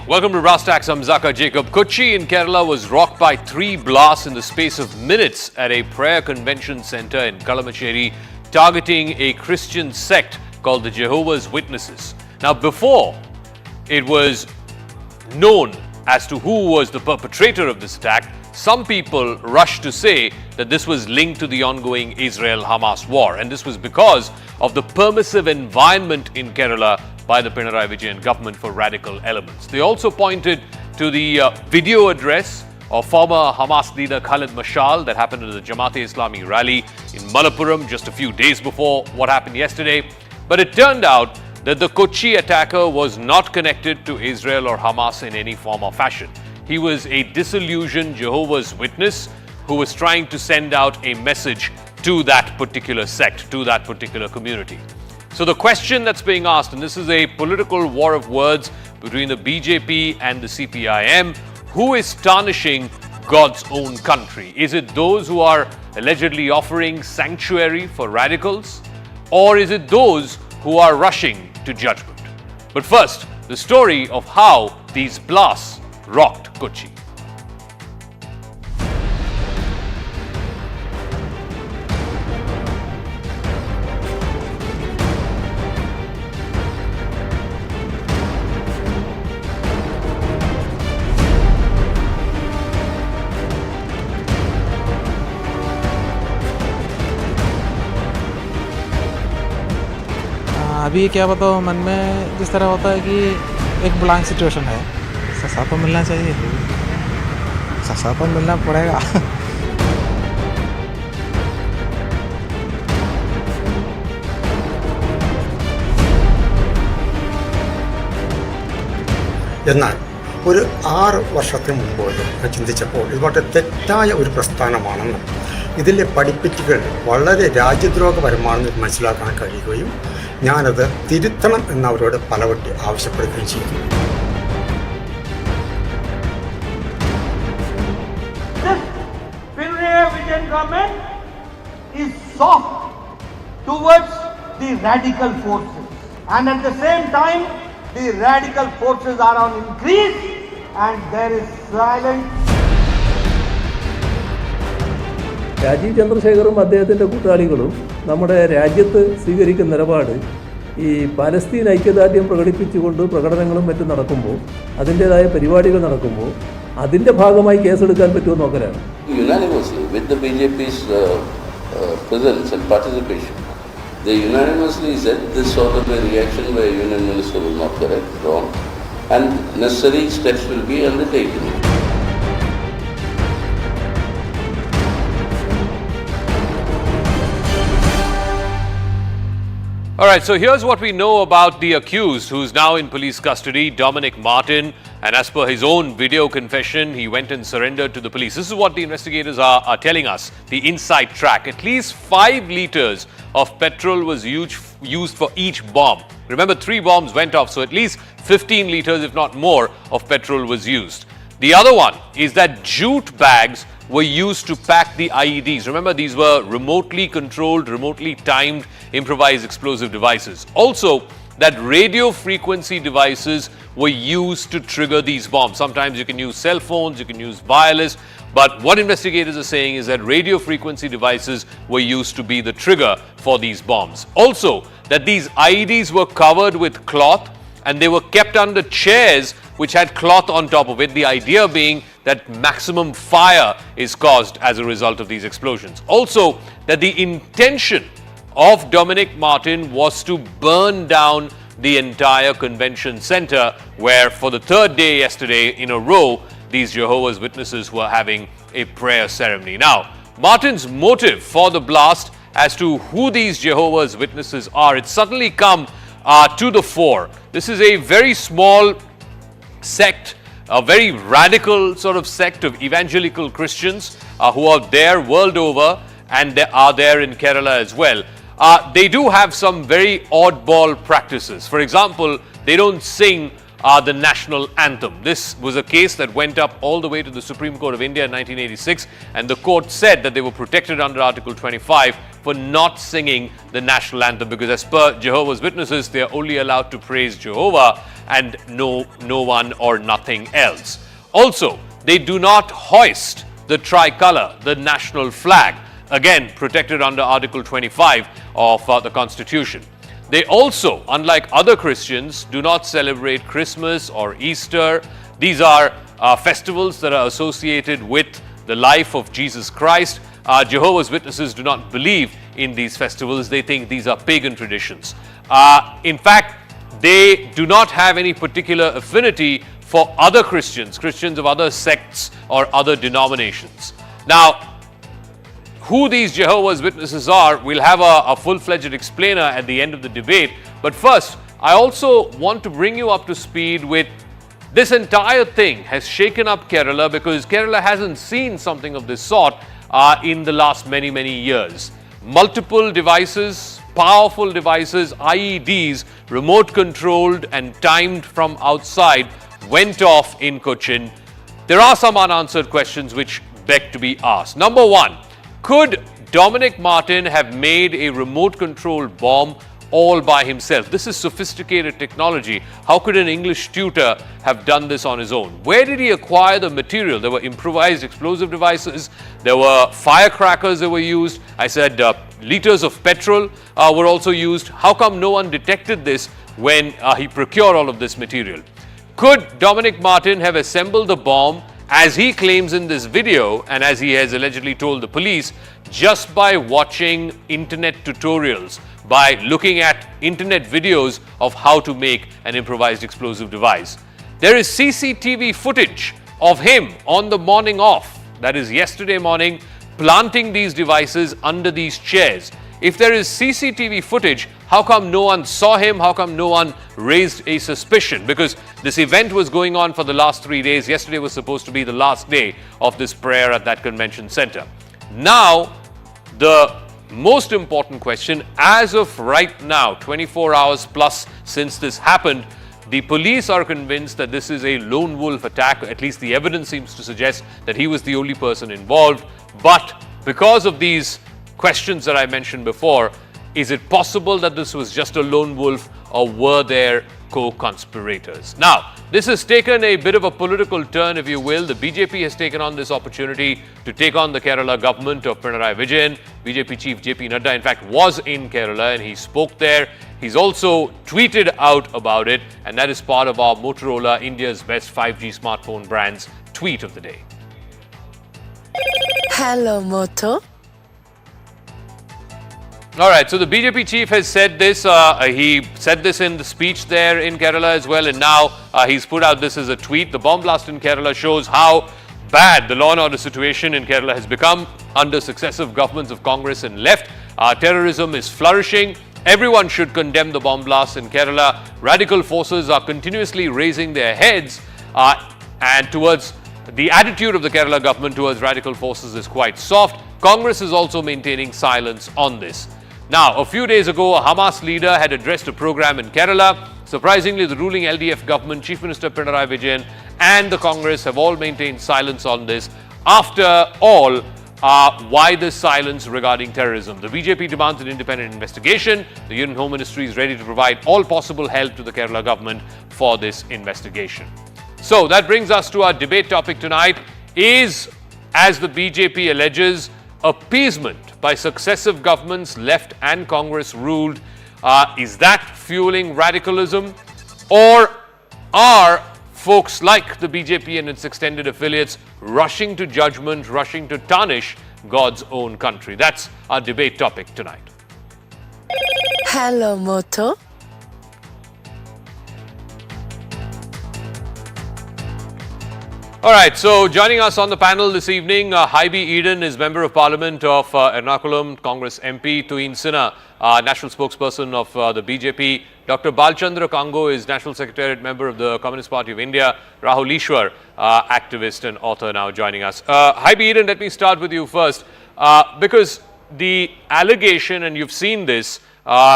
Welcome to Brass Tacks. I'm Zaka Jacob. Kochi in Kerala was rocked by 3 blasts in the space of minutes at a prayer convention center in Kalamassery, targeting a Christian sect called the Jehovah's Witnesses. Now, before it was known as to who was the perpetrator of this attack, some people rushed to say that this was linked to the ongoing Israel-Hamas war, and this was because of the permissive environment in Kerala by the Pinarayi Vijayan government for radical elements. They also pointed to the video address of former Hamas leader Khalid Mashal that happened at the Jamaat-e-Islami rally in Malappuram just a few days before what happened yesterday. But it turned out that the Kochi attacker was not connected to Israel or Hamas in any form or fashion. He was a disillusioned Jehovah's Witness who was trying to send out a message to that particular sect, to that particular community. So the question that's being asked, and this is a political war of words between the BJP and the CPIM, who is tarnishing God's own country? Is it those who are allegedly offering sanctuary for radicals? Or is it those who are rushing to judgment? But first, the story of how these blasts rocked Kochi. अभी क्या बताओ, मन में जिस तरह होता है कि एक ब्लैंक सिचुएशन है, ससा तो मिलना चाहिए, ससा तो मिलना पड़ेगा. എന്നാൽ ഒരു 6 വർഷത്തിന് മുമ്പ് ഞാൻ ചിന്തിച്ചപ്പോൾ ഇത് വളരെ തെറ്റായ ഒരു പ്രസ്ഥാനമാണെന്നും ഇതിലെ പഠിപ്പിക്കൽ വളരെ രാജ്യദ്രോഹപരമാണെന്ന് മനസ്സിലാക്കാൻ കഴിയുകയും ഞാനത് തിരുത്തണം എന്നവരോട് പലവട്ടം ആവശ്യപ്പെടുകയും ചെയ്തു. Pinarayi Vijayan government is soft towards the radical forces, and at the same time the radical forces are on increase and there is silent. Rajeev ചന്ദ്രശേഖറും അദ്ദേഹത്തിൻ്റെ കൂട്ടാളികളും നമ്മുടെ രാജ്യത്ത് സ്വീകരിക്കുന്ന നിലപാട് ഈ പാലസ്തീൻ ഐക്യദാർഢ്യം പ്രകടിപ്പിച്ചുകൊണ്ട് പ്രകടനങ്ങളും മറ്റും നടക്കുമ്പോൾ, അതിൻ്റേതായ പരിപാടികൾ നടക്കുമ്പോൾ അതിൻ്റെ ഭാഗമായി കേസെടുക്കാൻ പറ്റുമോ നോക്കലാണ്. Unanimously, with the BJP's presence and participation, they unanimously said this sort of a reaction by a union minister was not correct, wrong, and necessary steps will be undertaken. All right, so here's what we know about the accused, who's now in police custody, Dominic Martin. And as per his own video confession, he went and surrendered to the police. This is what the investigators are telling us, the inside track. At least 5 liters of petrol was used for each bomb. Remember, 3 bombs went off, so at least 15 liters, if not more, of petrol was used. The other one is that jute bags were used to pack the IEDs. Remember, these were remotely controlled, remotely timed, improvised explosive devices. Also, that radio frequency devices were used to trigger these bombs. Sometimes you can use cell phones, you can use wireless, but what investigators are saying is that radio frequency devices were used to be the trigger for these bombs. Also, that these IEDs were covered with cloth and they were kept under chairs which had cloth on top of it, the idea being that maximum fire is caused as a result of these explosions. Also, that the intention of Dominic Martin was to burn down the entire convention center, where for the 3rd day yesterday in a row, these Jehovah's Witnesses were having a prayer ceremony. Now, Martin's motive for the blast, as to who these Jehovah's Witnesses are, it's suddenly come to the fore. This is a very small sect, a very radical sort of sect of evangelical Christians who are there world over and they are there in Kerala as well. They do have some very oddball practices. For example, they don't sing the national anthem. This was a case that went up all the way to the Supreme Court of India in 1986, and the court said that they were protected under Article 25 for not singing the national anthem, because as per Jehovah's Witnesses, they are only allowed to praise Jehovah and no one or nothing else. Also, they do not hoist the tricolour, the national flag, again protected under Article 25 of the Constitution. They also, unlike other Christians, do not celebrate Christmas or Easter. These are festivals that are associated with the life of Jesus Christ. Jehovah's Witnesses do not believe in these festivals. They think these are pagan traditions. In fact, they do not have any particular affinity for other Christians of other sects or other denominations. Now, who these Jehovah's Witnesses are, we'll have a full-fledged explainer at the end of the debate. But first, I also want to bring you up to speed with this entire thing has shaken up Kerala, because Kerala hasn't seen something of this sort in the last many years. Multiple devices, powerful devices, IEDs, remote controlled and timed from outside, went off in Cochin. There are some unanswered questions which beg to be asked. Number one, could Dominic Martin have made a remote controlled bomb all by himself? This is sophisticated technology. How could an English tutor have done this on his own? Where did he acquire the material? There were improvised explosive devices. There were firecrackers that were used. I said liters of petrol were also used. How come no one detected this when he procured all of this material? Could Dominic Martin have assembled the bomb, as he claims in this video and as he has allegedly told the police, just by watching internet tutorials, by looking at internet videos of how to make an improvised explosive device? There is CCTV footage of him on the morning of, that is yesterday morning, planting these devices under these chairs. If there is CCTV footage, how come no one saw him? How come no one raised a suspicion? Because this event was going on for the last 3 days. Yesterday was supposed to be the last day of this prayer at that convention center. Now, the most important question, as of right now, 24 hours plus since this happened, the police are convinced that this is a lone wolf attack. At least the evidence seems to suggest that he was the only person involved. But because of these questions that I mentioned before, is it possible that this was just a lone wolf, or were there co-conspirators? Now, this has taken a bit of a political turn, if you will. The BJP has taken on this opportunity to take on the Kerala government of Pinarayi Vijayan. BJP chief JP Nadda, in fact, was in Kerala and he spoke there. He's also tweeted out about it, and that is part of our Motorola, India's best 5G smartphone brand's tweet of the day. Hello, Moto. All right, so the BJP chief has said this. He said this in the speech there in Kerala as well, and now he's put out this as a tweet. The bomb blast in Kerala shows how bad the law and order situation in Kerala has become under successive governments of Congress and left. Terrorism is flourishing. Everyone should condemn the bomb blast in Kerala. Radical forces are continuously raising their heads, and towards the attitude of the Kerala government towards radical forces is quite soft. Congress is also maintaining silence on this. Now, a few days ago, a Hamas leader had addressed a program in Kerala. Surprisingly, the ruling LDF government, Chief Minister Pinarayi Vijayan, and the Congress have all maintained silence on this. After all, why this silence regarding terrorism? The BJP demands an independent investigation. The Union Home Ministry is ready to provide all possible help to the Kerala government for this investigation. So that brings us to our debate topic tonight. Is, as the BJP alleges, appeasement by successive governments, left and Congress ruled, is that fueling radicalism? Or are folks like the BJP and its extended affiliates rushing to judgment, rushing to tarnish God's own country? That's our debate topic tonight. Hello, Moto. All right, so joining us on the panel this evening, Haibi Eden is Member of Parliament of Ernakulam, Congress MP, Tuin Sinha, National Spokesperson of the BJP, Dr. Balchandra Kango is National Secretariat Member of the Communist Party of India, Rahul Ishwar, activist and author, now joining us. Haibi Eden, let me start with you first, because the allegation, and you've seen this,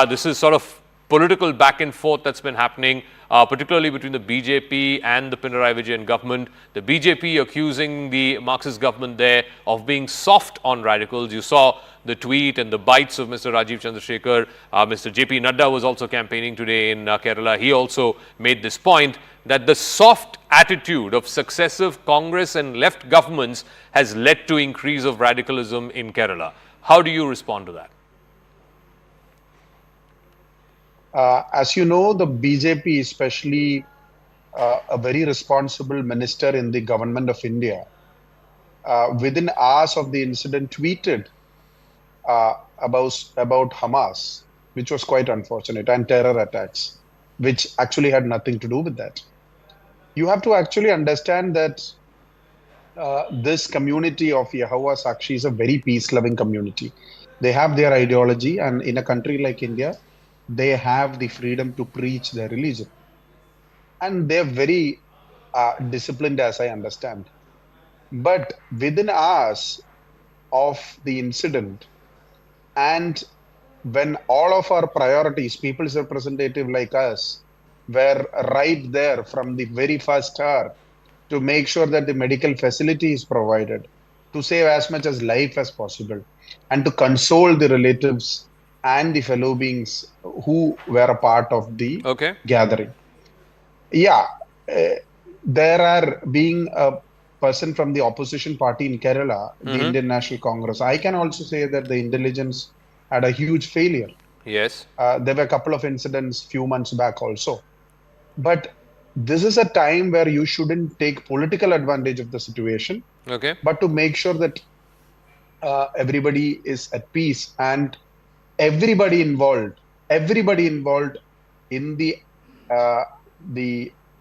this is sort of political back and forth that's been happening. particularly between the BJP and the Pinarayi Vijayan government. The BJP accusing the Marxist government there of being soft on radicals. You saw the tweet and the bites of Mr. Rajiv Chandrasekhar. Mr. JP Nadda was also campaigning today in Kerala. He also made this point that the soft attitude of successive Congress and left governments has led to increase of radicalism in Kerala. How do you respond to that? As you know, the BJP, especially a very responsible minister in the government of India, within hours of the incident tweeted about Hamas, which was quite unfortunate, and terror attacks, which actually had nothing to do with that. You have to actually understand that this community of Jehovah Sakshi is a very peace-loving community. They have their ideology, and in a country like India, they have the freedom to preach their religion. And they're very disciplined, as I understand. But within hours of the incident, and when all of our priorities, people's representative like us, were right there from the very first hour to make sure that the medical facility is provided, to save as much as life as possible, and to console the relatives and the fellow beings who were a part of the gathering. Yeah, there are being a person from the opposition party in Kerala, the Indian National Congress. I can also say that the intelligence had a huge failure. Yes. There were a couple of incidents few months back also. But this is a time where you shouldn't take political advantage of the situation, but to make sure that everybody is at peace, and everybody involved in the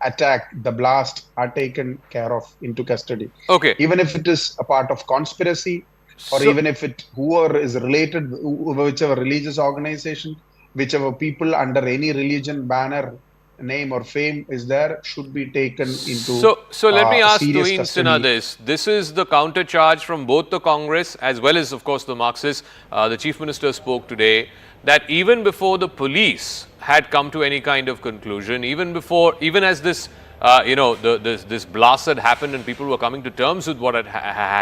attack, the blast, are taken care of into custody. Even if it is a part of conspiracy, or even if it whoever is related, whichever religious organization, whichever people under any religion banner, name or fame is there, should be taken into So let me ask serious Tuhin custody. Sinha this. This is the counter charge from both the Congress as well as, of course, the Marxists. The Chief Minister spoke today that even before the police had come to any kind of conclusion, even as this this blast had happened and people were coming to terms with what had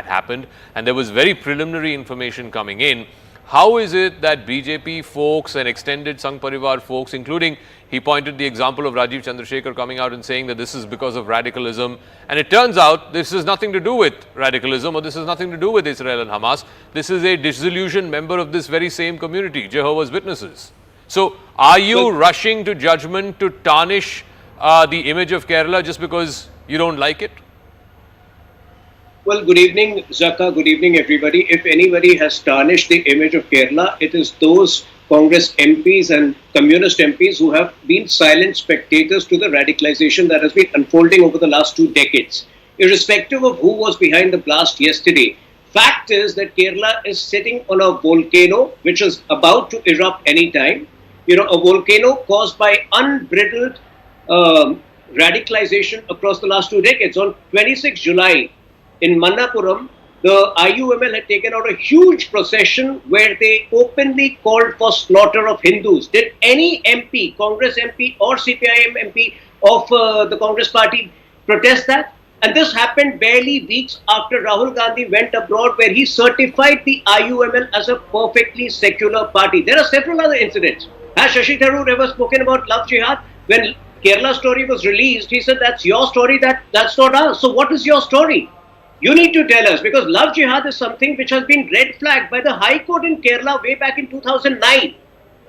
happened, and there was very preliminary information coming in, how is it that BJP folks and extended Sangh Parivar folks, including, he pointed the example of Rajiv Chandrasekhar coming out and saying that this is because of radicalism, and it turns out this has nothing to do with radicalism, or this has nothing to do with Israel and Hamas. This is a disillusioned member of this very same community, Jehovah's Witnesses. So are you rushing to judgment to tarnish the image of Kerala just because you don't like it? Well, good evening, Zaka. Good evening, everybody. If anybody has tarnished the image of Kerala, it is those Congress MPs and Communist MPs who have been silent spectators to the radicalization that has been unfolding over the last 2 decades. Irrespective of who was behind the blast yesterday, fact is that Kerala is sitting on a volcano which is about to erupt anytime. A volcano caused by unbridled radicalization across the last 2 decades. On 26 July, in Mannapuram, the IUML had taken out a huge procession where they openly called for slaughter of Hindus. Did any MP, Congress MP or CPIM MP of the Congress party protest that? And this happened barely weeks after Rahul Gandhi went abroad, where he certified the IUML as a perfectly secular party. There are several other incidents. Has Shashi Tharoor ever spoken about love jihad? When Kerala story was released, he said, that's your story, that's not ours. So what is your story? You need to tell us, because love jihad is something which has been red flagged by the High Court in Kerala way back in 2009.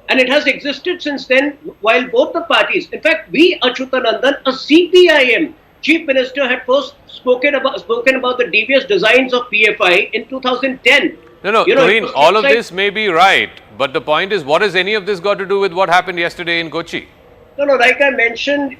And it has existed since then, while both the parties, in fact, Achyutanandan, a CPIM Chief Minister, had first spoken about the devious designs of PFI in 2010. No, Tuhin, all of this may be right, but the point is, what has any of this got to do with what happened yesterday in Kochi? No, like I mentioned,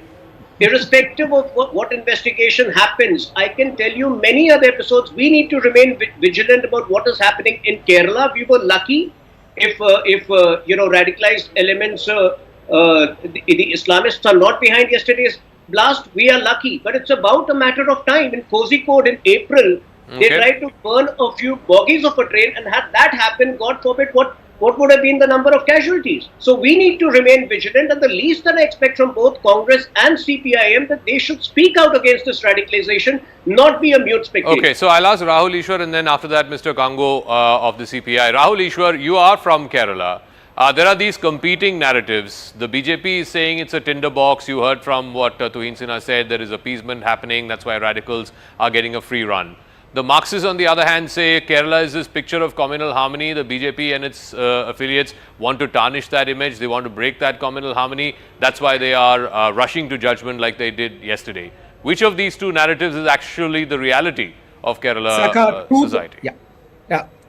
irrespective of what investigation happens, I can tell you many other episodes. We need to remain vigilant about what is happening in Kerala. We were lucky if radicalized elements, the Islamists are not behind yesterday's blast. We are lucky, but it's about a matter of time. In Kozhikode in April, they tried to burn a few bogies of a train, and had that happened, God forbid, what what would have been the number of casualties? So we need to remain vigilant, and the least that I expect from both Congress and CPIM that they should speak out against this radicalization, not be a mute spectator. Okay, so I'll ask Rahul Ishwar and then after that Mr. Kango of the CPI. Rahul Ishwar, you are from Kerala. There are these competing narratives. The BJP is saying it's a tinderbox. You heard from what Tuhin Sinha said, there is appeasement happening, that's why radicals are getting a free run. The Marxists, on the other hand, say Kerala is this picture of communal harmony. The BJP and its affiliates want to tarnish that image. They want to break that communal harmony. That's why they are rushing to judgment like they did yesterday. Which of these two narratives is actually the reality of Kerala society?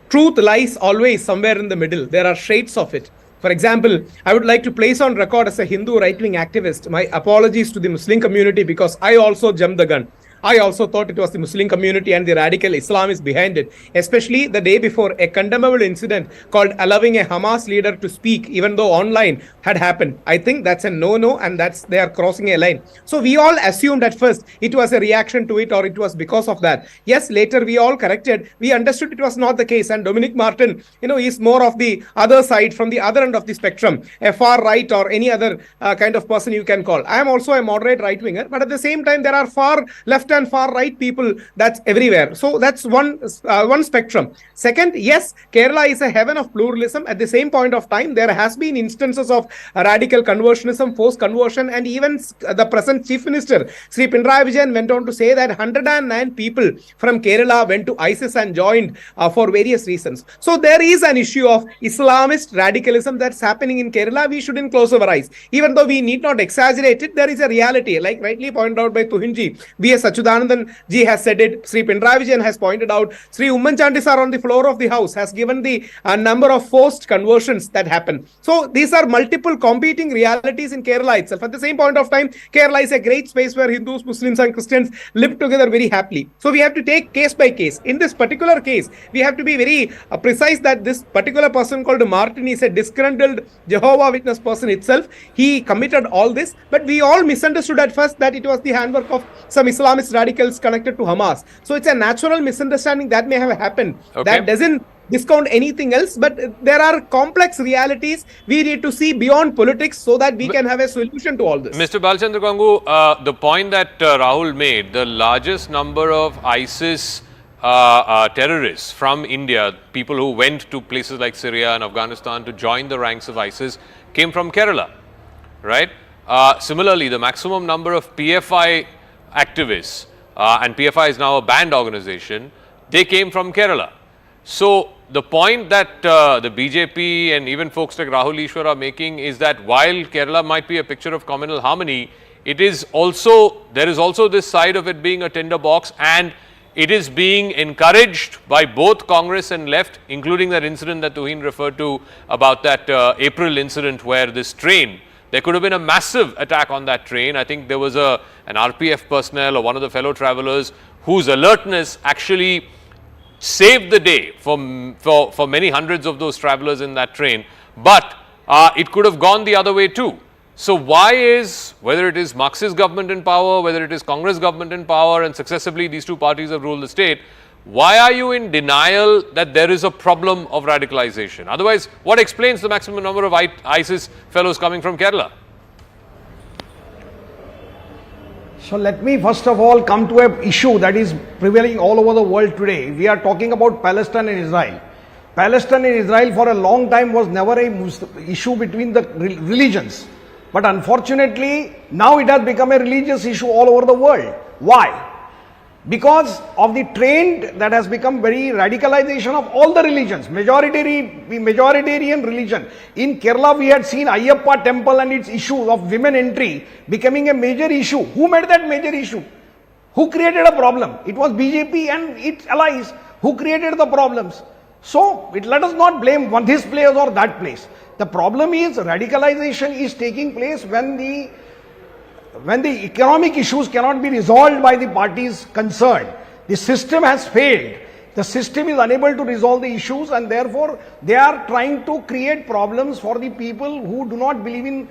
Truth lies always somewhere in the middle. There are shades of it. For example, I would like to place on record as a Hindu right-wing activist my apologies to the Muslim community because I also jumped the gun. I also thought it was the Muslim community and the radical Islamists behind it, especially the day before a condemnable incident called allowing a Hamas leader to speak, even though online, had happened. I think that's a no-no, and they are crossing a line. So we all assumed at first it was a reaction to it or it was because of that. Yes, later we all corrected. We understood it was not the case, and Dominic Martin, is more of the other side, from the other end of the spectrum, a far right or any other kind of person you can call. I am also a moderate right-winger, but at the same time there are far left and far right people that's everywhere. So that's one spectrum. Second, yes, Kerala is a heaven of pluralism. At the same point of time, there has been instances of radical conversionism, forced conversion, and even the present Chief Minister, Sri Pinarayi Vijayan, went on to say that 109 people from Kerala went to ISIS and joined for various reasons. So there is an issue of Islamist radicalism that's happening in Kerala. We shouldn't close our eyes. Even though we need not exaggerate it, there is a reality, like rightly pointed out by Tuhinji. B.S. Achudanandan ji has said it. Sri Pinarayi Vijayan has pointed out. Sri Ummanchandy sir on the floor of the house has given the number of forced conversions that happen. So these are multiple competing realities in Kerala itself. At the same point of time, Kerala is a great space where Hindus, Muslims and Christians live together very happily. So we have to take case by case. In this particular case, we have to be very precise that this particular person called Martin is a disgruntled Jehovah Witness person itself. He committed all this, but we all misunderstood at first that it was the handwork of some Islamist radicals connected to Hamas. So it's a natural misunderstanding that may have happened. Okay. That doesn't discount anything else, but there are complex realities we need to see beyond politics so that we can have a solution to all this. Mr. Balchandra Kangu, the point that Rahul made, the largest number of ISIS terrorists from India, people who went to places like Syria and Afghanistan to join the ranks of ISIS, came from Kerala, right? Similarly, the maximum number of PFI activists, and PFI is now a banned organization, they came from Kerala. So the point that the BJP and even folks like Rahul Ishwar are making is that while Kerala might be a picture of communal harmony, there is also this side of it being a tinderbox, and it is being encouraged by both Congress and left, including that incident that Tuhin referred to about that April incident where this train, there could have been a massive attack on that train. I think there was an RPF personnel or one of the fellow travelers whose alertness actually saved the day for many hundreds of those travelers in that train. But it could have gone the other way too. So why is, whether it is Marxist government in power, whether it is Congress government in power, and successively these two parties have ruled the state, why are you in denial that there is a problem of radicalization? Otherwise, what explains the maximum number of ISIS fellows coming from Kerala? So let me first of all come to an issue that is prevailing all over the world today. We are talking about Palestine and Israel. Palestine and Israel for a long time was never an issue between the religions. But unfortunately, now it has become a religious issue all over the world. Why? Because of the trend that has become very radicalization of all the religions, majoritarian religion. In Kerala, we had seen Ayyappa temple and its issue of women entry becoming a major issue. Who made that major issue? Who created a problem? It was BJP and its allies who created the problems. So let us not blame this place or that place. The problem is radicalization is taking place when the economic issues cannot be resolved by the parties concerned. The system has failed. The system is unable to resolve the issues, and therefore they are trying to create problems for the people who do not believe in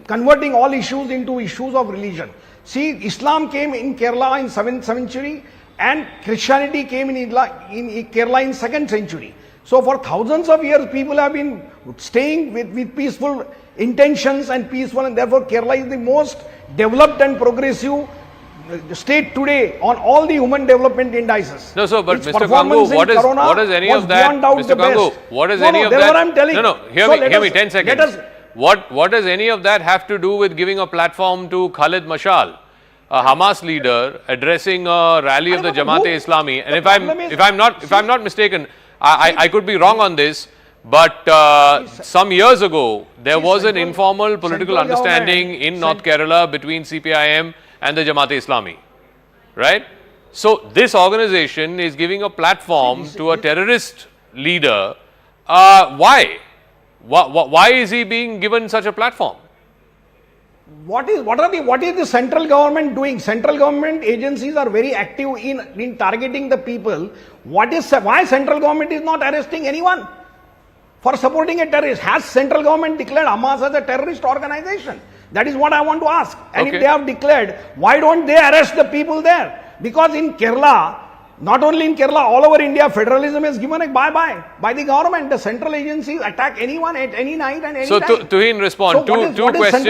converting all issues into issues of religion. See, Islam came in Kerala in 7th century and Christianity came in Kerala in 2nd century. So for thousands of years, people have been staying with peaceful intentions and peaceful, and therefore Kerala is the most developed and progressive state today on all the human development indices. No, sir, but Its Mr. performance Kangu, in what Corona is any was of that, beyond doubt Mr. the Kangu, best. what is No, any no, of that's that? what I'm telling. No, hear So me, 10 seconds. let us- What does any of that have to do with giving a platform to Khalid Mashal, a Hamas leader addressing a rally of the Jamaat-e-Islami? And if I'm not mistaken, I could be wrong on this, but some years ago there was an informal political understanding in North Kerala between CPIM and the Jamaat-e-Islami, right? So this organization is giving a platform to a terrorist leader. Why? Why is he being given such a platform? What is the central government doing? Central government agencies are very active in targeting the people. Why central government is not arresting anyone for supporting a terrorist? Has central government declared Hamas as a terrorist organization? That is what I want to ask. And if they have declared, why don't they arrest the people there? Because in Kerala, not only in Kerala, all over India, federalism is given a bye-bye by the government. The central agencies attack anyone at any night and any So time. Tuhin, respond. So Two questions.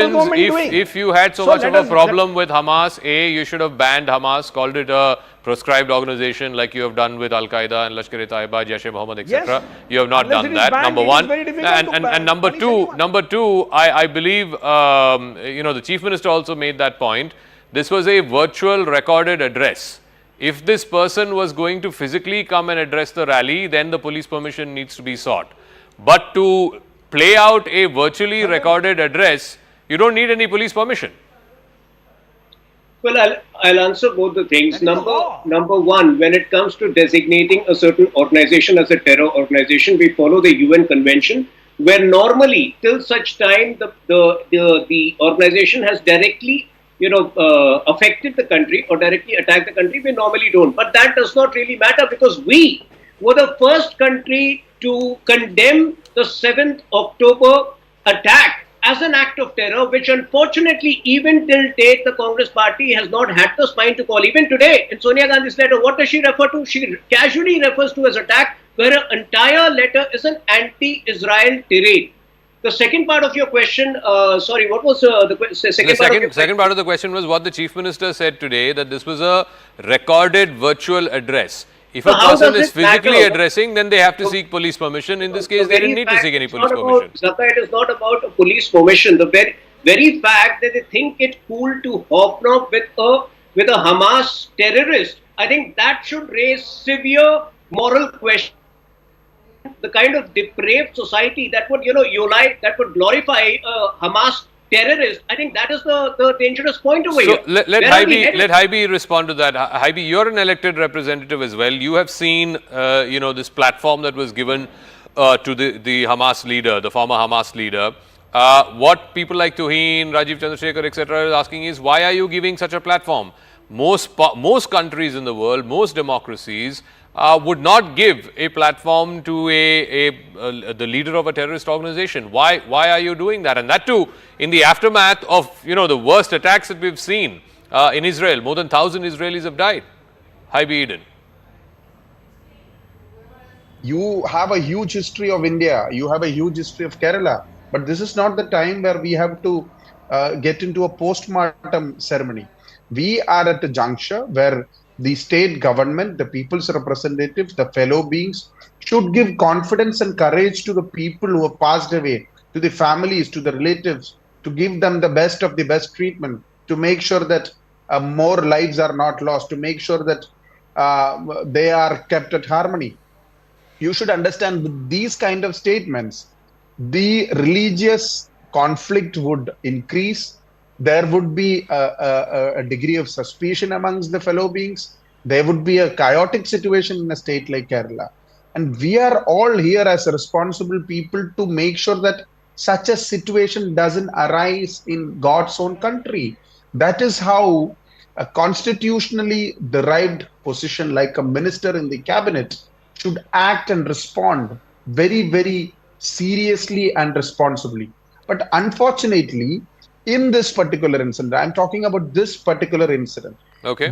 If you had so much of a problem with Hamas, A, you should have banned Hamas, called it a proscribed organization like you have done with Al-Qaeda and Lashkar-e-Taiba, Jaish-e-Mohammed, etc. Yes. You have not Unless done it is that, banned, number it is one. very difficult to And number punish two, I believe, the Chief Minister also made that point. This was a virtual recorded address. If this person was going to physically come and address the rally, then the police permission needs to be sought. But to play out a virtually recorded address, you don't need any police permission. Well, I'll answer both the things. Number one, when it comes to designating a certain organization as a terror organization, we follow the UN Convention, where normally, till such time, the organization has directly affected the country or directly attacked the country, we normally don't. But that does not really matter because we were the first country to condemn the 7th October attack as an act of terror, which unfortunately, even till date, the Congress party has not had the spine to call. Even today, in Sonia Gandhi's letter, what does she refer to? She casually refers to as attack, where her entire letter is an anti-Israel tirade. The second part of your question, sorry, what was the second part of the question was what the Chief Minister said today, that this was a recorded virtual address. If a person is physically addressing, then they have to seek police permission. In this case, they didn't need to seek any police permission. It is not about a police permission. The very fact that they think it cool to hobnob with a Hamas terrorist, I think that should raise severe moral questions. The kind of depraved society that would, that would glorify a Hamas terrorist, I think that is the dangerous point over here. Let Haibi respond to that. Haibi, you're an elected representative as well. You have seen, this platform that was given to the Hamas leader, the former Hamas leader. What people like Tuhin, Rajiv Chandrasekhar, etc. are asking is, why are you giving such a platform? Most countries in the world, most democracies, would not give a platform to the leader of a terrorist organization. Why are you doing that? And that too, in the aftermath of the worst attacks that we've seen in Israel. More than 1,000 Israelis have died. Haibi Eden. You have a huge history of India. You have a huge history of Kerala. But this is not the time where we have to get into a post-mortem ceremony. We are at a juncture where the state government, the people's representatives, the fellow beings should give confidence and courage to the people who have passed away, to the families, to the relatives, to give them the best of the best treatment, to make sure that more lives are not lost, to make sure that they are kept at harmony. You should understand with these kind of statements, the religious conflict would increase. There would be a degree of suspicion amongst the fellow beings. There would be a chaotic situation in a state like Kerala. And we are all here as responsible people to make sure that such a situation doesn't arise in God's own country. That is how a constitutionally derived position like a minister in the cabinet should act and respond very, very seriously and responsibly. But unfortunately, in this particular incident, I'm talking about this particular incident.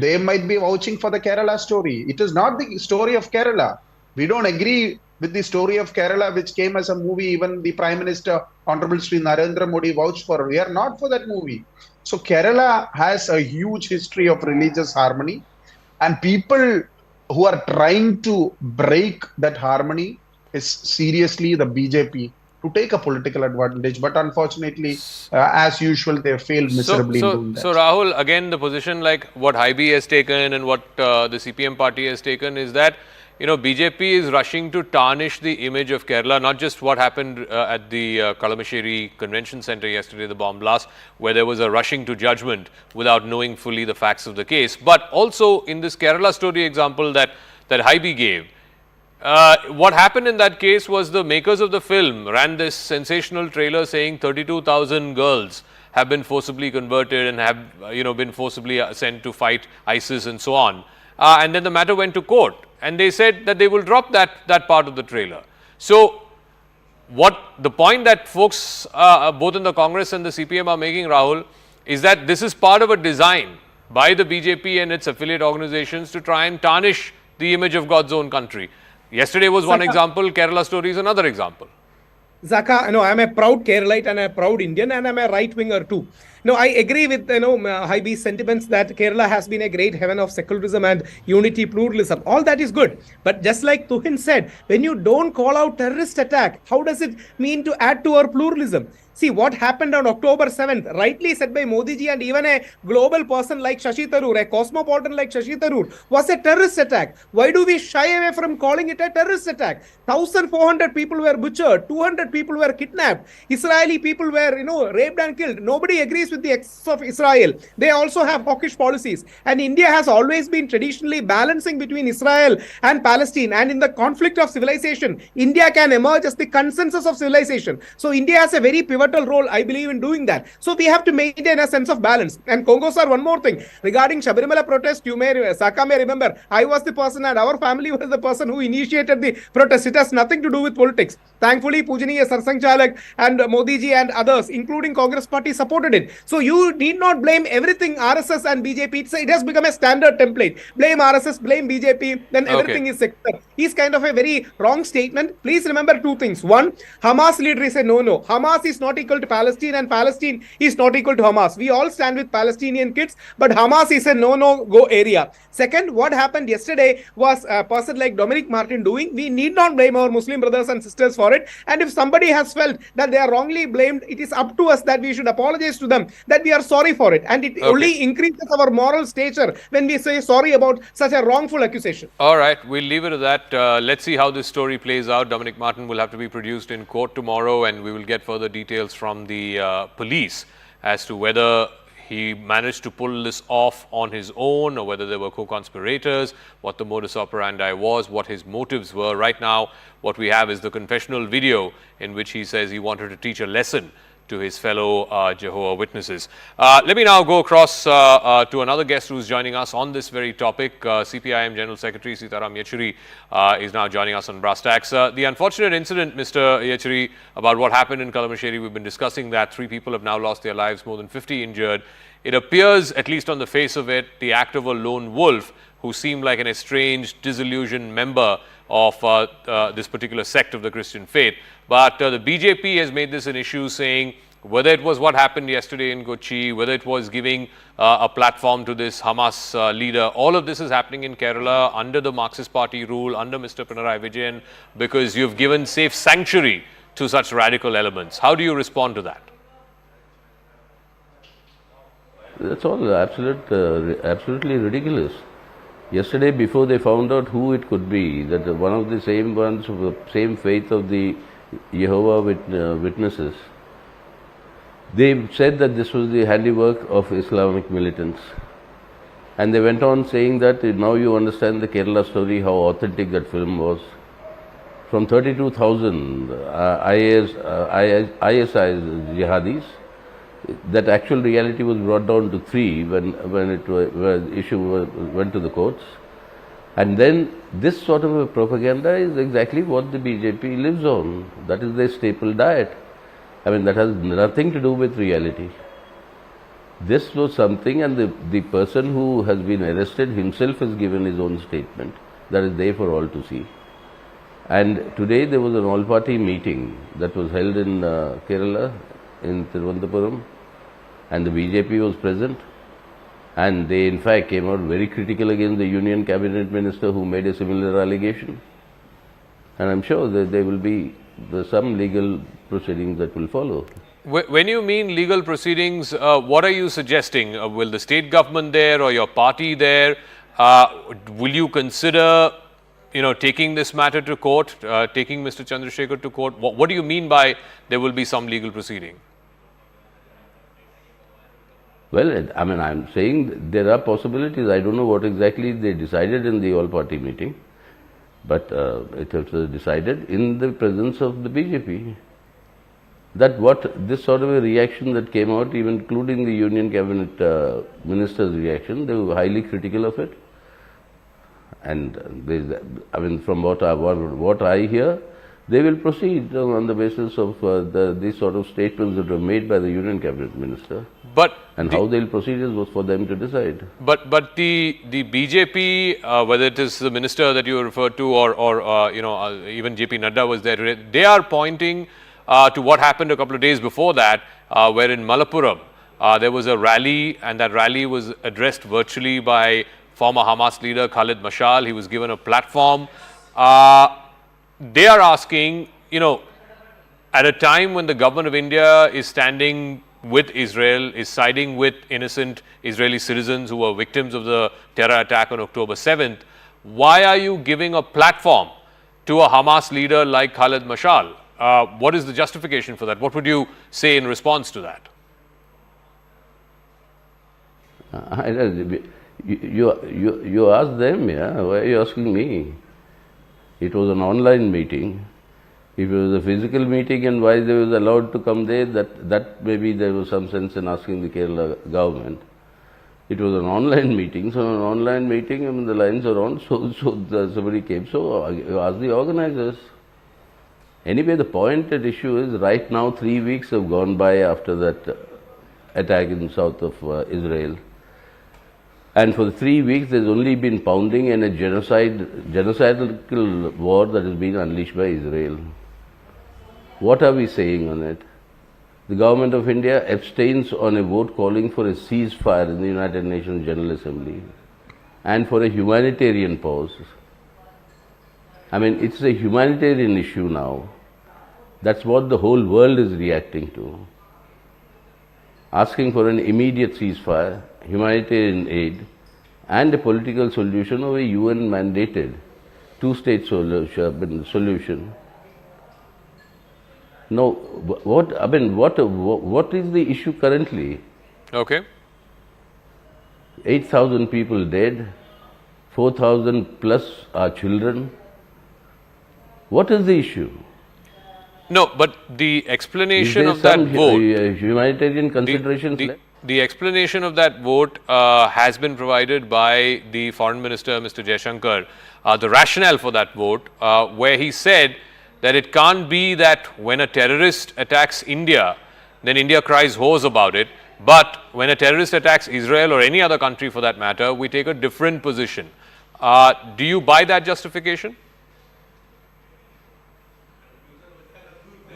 They might be vouching for the Kerala story. It is not the story of Kerala. We don't agree with the story of Kerala, which came as a movie. Even the Prime Minister, Honorable Sri Narendra Modi, vouched for. We are not for that movie. So Kerala has a huge history of religious harmony, and people who are trying to break that harmony is seriously the BJP to take a political advantage. But unfortunately, as usual, they failed miserably in doing that. So Rahul, again, the position like what Hybe has taken and what the CPM party has taken is that, you know, BJP is rushing to tarnish the image of Kerala, not just what happened at the Kalamassery Convention Centre yesterday, the bomb blast, where there was a rushing to judgment without knowing fully the facts of the case, but also in this Kerala story example that Hybe gave. What happened in that case was the makers of the film ran this sensational trailer saying 32,000 girls have been forcibly converted and have, you know, been forcibly sent to fight ISIS and so on. And then the matter went to court, and they said that they will drop that part of the trailer. So, what the point that folks both in the Congress and the CPM are making, Rahul, is that this is part of a design by the BJP and its affiliate organizations to try and tarnish the image of God's own country. Yesterday was one example, Kerala story is another example. Zaka, no, I'm a proud Keralite and a proud Indian, and I'm a right-winger too. No, I agree with, Hybe's sentiments that Kerala has been a great heaven of secularism and unity, pluralism. All that is good. But just like Tuhin said, when you don't call out terrorist attack, how does it mean to add to our pluralism? See, what happened on October 7th, rightly said by Modi ji and even a global person like Shashi Tharoor, a cosmopolitan like Shashi Tharoor, was a terrorist attack. Why do we shy away from calling it a terrorist attack? 1,400 people were butchered, 200 people were kidnapped, Israeli people were, raped and killed. Nobody agrees with the excess of Israel. They also have hawkish policies. And India has always been traditionally balancing between Israel and Palestine. And in the conflict of civilization, India can emerge as the consensus of civilization. So India has a very pivotal role, I believe, in doing that. So we have to maintain a sense of balance. And Congo sir, one more thing regarding Shabarimala protest, Saka may remember, I was the person and our family was the person who initiated the protest. It has nothing to do with politics. Thankfully, Pujaniya Sarsang Chalak and Modi ji and others, including Congress party, supported it. So you need not blame everything RSS and BJP. It has become a standard template. Blame RSS, blame BJP, then everything is secular. It's kind of a very wrong statement. Please remember two things. One, Hamas leader is a no-no. Hamas is not equal to Palestine and Palestine is not equal to Hamas. We all stand with Palestinian kids, but Hamas is a no-go area. Second, what happened yesterday was a person like Dominic Martin doing. We need not blame our Muslim brothers and sisters for it. And if somebody has felt that they are wrongly blamed, it is up to us that we should apologize to them, that we are sorry for it. And it only increases our moral stature when we say sorry about such a wrongful accusation. All right, we'll leave it at that. Let's see how this story plays out. Dominic Martin will have to be produced in court tomorrow, and we will get further details from the police as to whether he managed to pull this off on his own or whether there were co-conspirators, what the modus operandi was, what his motives were. Right now, what we have is the confessional video in which he says he wanted to teach a lesson to his fellow Jehovah Witnesses. Let me now go across to another guest who is joining us on this very topic. CPIM General Secretary Sitaram Yechury is now joining us on Brass Tacks. The unfortunate incident, Mr. Yechury, about what happened in Kalamassery, we've been discussing that. 3 people have now lost their lives, more than 50 injured. It appears, at least on the face of it, the act of a lone wolf who seemed like an estranged, disillusioned member of this particular sect of the Christian faith. But the BJP has made this an issue, saying whether it was what happened yesterday in Kochi, whether it was giving a platform to this Hamas leader, all of this is happening in Kerala under the Marxist Party rule, under Mr. Pinarayi Vijayan, because you've given safe sanctuary to such radical elements. How do you respond to that? That's all absolutely ridiculous. Yesterday, before they found out who it could be, that one of the same ones of the same faith of the Jehovah Witnesses, they said that this was the handiwork of Islamic militants. And they went on saying that now you understand the Kerala story, how authentic that film was. From 32,000 ISI jihadis, that actual reality was brought down to 3 when the issue went to the courts. And then this sort of a propaganda is exactly what the BJP lives on. That is their staple diet. I mean, that has nothing to do with reality. This was something, and the person who has been arrested himself has given his own statement. That is there for all to see. And today there was an all-party meeting that was held in Kerala, in Thiruvananthapuram, and the BJP was present. And they in fact came out very critical against the Union Cabinet Minister who made a similar allegation. And I'm sure that there will be some legal proceedings that will follow. When you mean legal proceedings, what are you suggesting? Will the state government there or your party there, will you consider, taking this matter to court, taking Mr. Chandrasekhar to court? What do you mean by there will be some legal proceeding? Well, I mean, I'm saying there are possibilities. I don't know what exactly they decided in the all-party meeting, but it was decided in the presence of the BJP. That this sort of a reaction that came out, even including the Union Cabinet Minister's reaction, they were highly critical of it. And from what I hear, they will proceed on the basis of these sort of statements that were made by the Union Cabinet Minister. And how they'll proceed is for them to decide. But the BJP, whether it is the minister that you referred to or even JP Nadda was there today, they are pointing to what happened a couple of days before that, where in Malappuram there was a rally, and that rally was addressed virtually by former Hamas leader Khalid Mashal. He was given a platform. They are asking, at a time when the government of India is standing with Israel, is siding with innocent Israeli citizens who were victims of the terror attack on October 7th, why are you giving a platform to a Hamas leader like Khalid Mashal? What is the justification for that? What would you say in response to that? You ask them, yeah? Why are you asking me? It was an online meeting. If it was a physical meeting and why they was allowed to come there, that maybe there was some sense in asking the Kerala government. It was an online meeting, so an online meeting, the lines are on, so somebody came. So you ask the organizers. Anyway, the point at issue is right now 3 weeks have gone by after that attack in the south of Israel. And for the 3 weeks, there's only been pounding and a genocidal war that has been unleashed by Israel. What are we saying on it? The government of India abstains on a vote calling for a ceasefire in the United Nations General Assembly and for a humanitarian pause. I mean, it's a humanitarian issue now. That's what the whole world is reacting to. Asking for an immediate ceasefire, humanitarian aid, and a political solution of a UN-mandated two-state solution. Now, what is the issue currently? Okay. 8,000 people dead, 4,000 plus are children. What is the issue? No, but the explanation of that vote, humanitarian considerations. The explanation of that vote has been provided by the Foreign Minister, Mr. Jaishankar. The rationale for that vote, where he said that it can't be that when a terrorist attacks India, then India cries hoarse about it. But when a terrorist attacks Israel or any other country for that matter, we take a different position. Do you buy that justification?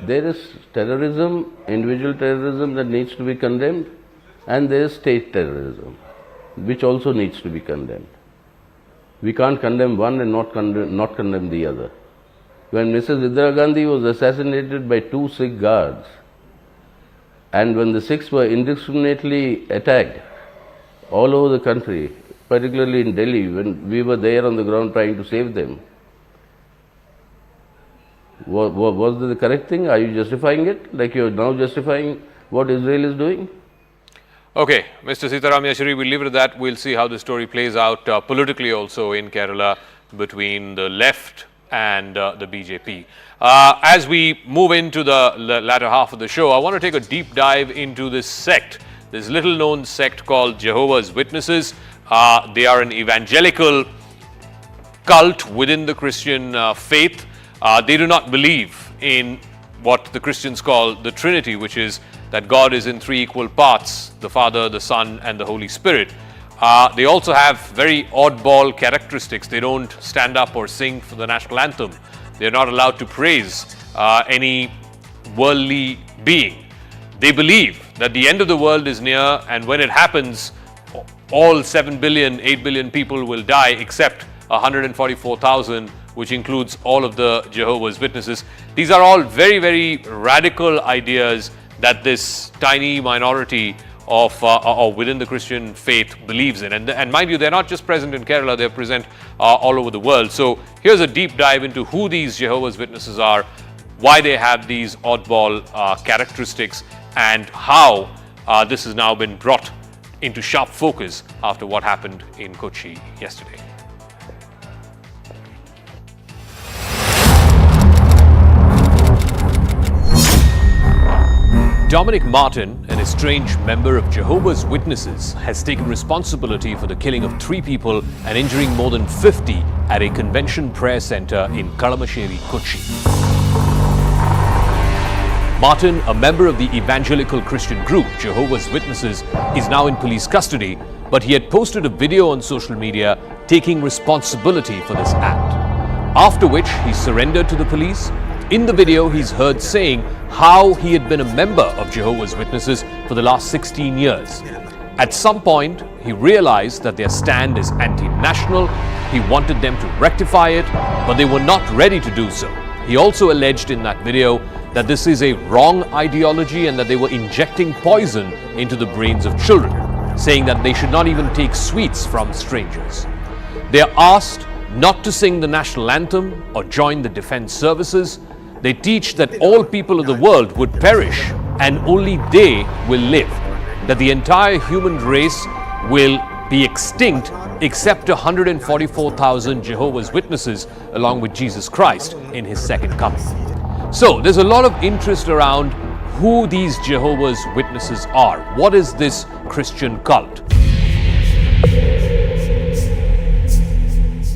There is terrorism, individual terrorism that needs to be condemned, and there is state terrorism, which also needs to be condemned. We can't condemn one and not condemn the other. When Mrs. Indira Gandhi was assassinated by 2 Sikh guards, and when the Sikhs were indiscriminately attacked all over the country, particularly in Delhi, when we were there on the ground trying to save them, was the correct thing? Are you justifying it like you are now justifying what Israel is doing? Okay, Mr. Sitaram Yashari, we'll leave it at that. We'll see how the story plays out politically also in Kerala between the left and the BJP. As we move into the latter half of the show, I want to take a deep dive into this sect, this little known sect called Jehovah's Witnesses. They are an evangelical cult within the Christian faith. They do not believe in what the Christians call the Trinity, which is that God is in 3 equal parts, the Father, the Son, and the Holy Spirit. They also have very oddball characteristics. They don't stand up or sing for the national anthem. They're not allowed to praise any worldly being. They believe that the end of the world is near, and when it happens, all 7 billion, 8 billion people will die except 144,000, which includes all of the Jehovah's Witnesses. These are all very, very radical ideas that this tiny minority of or within the Christian faith believes in. And mind you, they're not just present in Kerala, they're present all over the world. So here's a deep dive into who these Jehovah's Witnesses are, why they have these oddball characteristics, and how this has now been brought into sharp focus after what happened in Kochi yesterday. Dominic Martin, an estranged member of Jehovah's Witnesses, has taken responsibility for the killing of 3 people and injuring more than 50 at a convention prayer center in Kalamassery, Kochi. Martin, a member of the evangelical Christian group Jehovah's Witnesses, is now in police custody, but he had posted a video on social media taking responsibility for this act. After which he surrendered to the police. In the video, he's heard saying how he had been a member of Jehovah's Witnesses for the last 16 years. At some point, he realized that their stand is anti-national. He wanted them to rectify it, but they were not ready to do so. He also alleged in that video that this is a wrong ideology and that they were injecting poison into the brains of children, saying that they should not even take sweets from strangers. They are asked not to sing the national anthem or join the defense services. They teach that all people of the world would perish and only they will live, that the entire human race will be extinct except 144,000 Jehovah's Witnesses along with Jesus Christ in his second coming. So there's a lot of interest around who these Jehovah's Witnesses are. What is this Christian cult?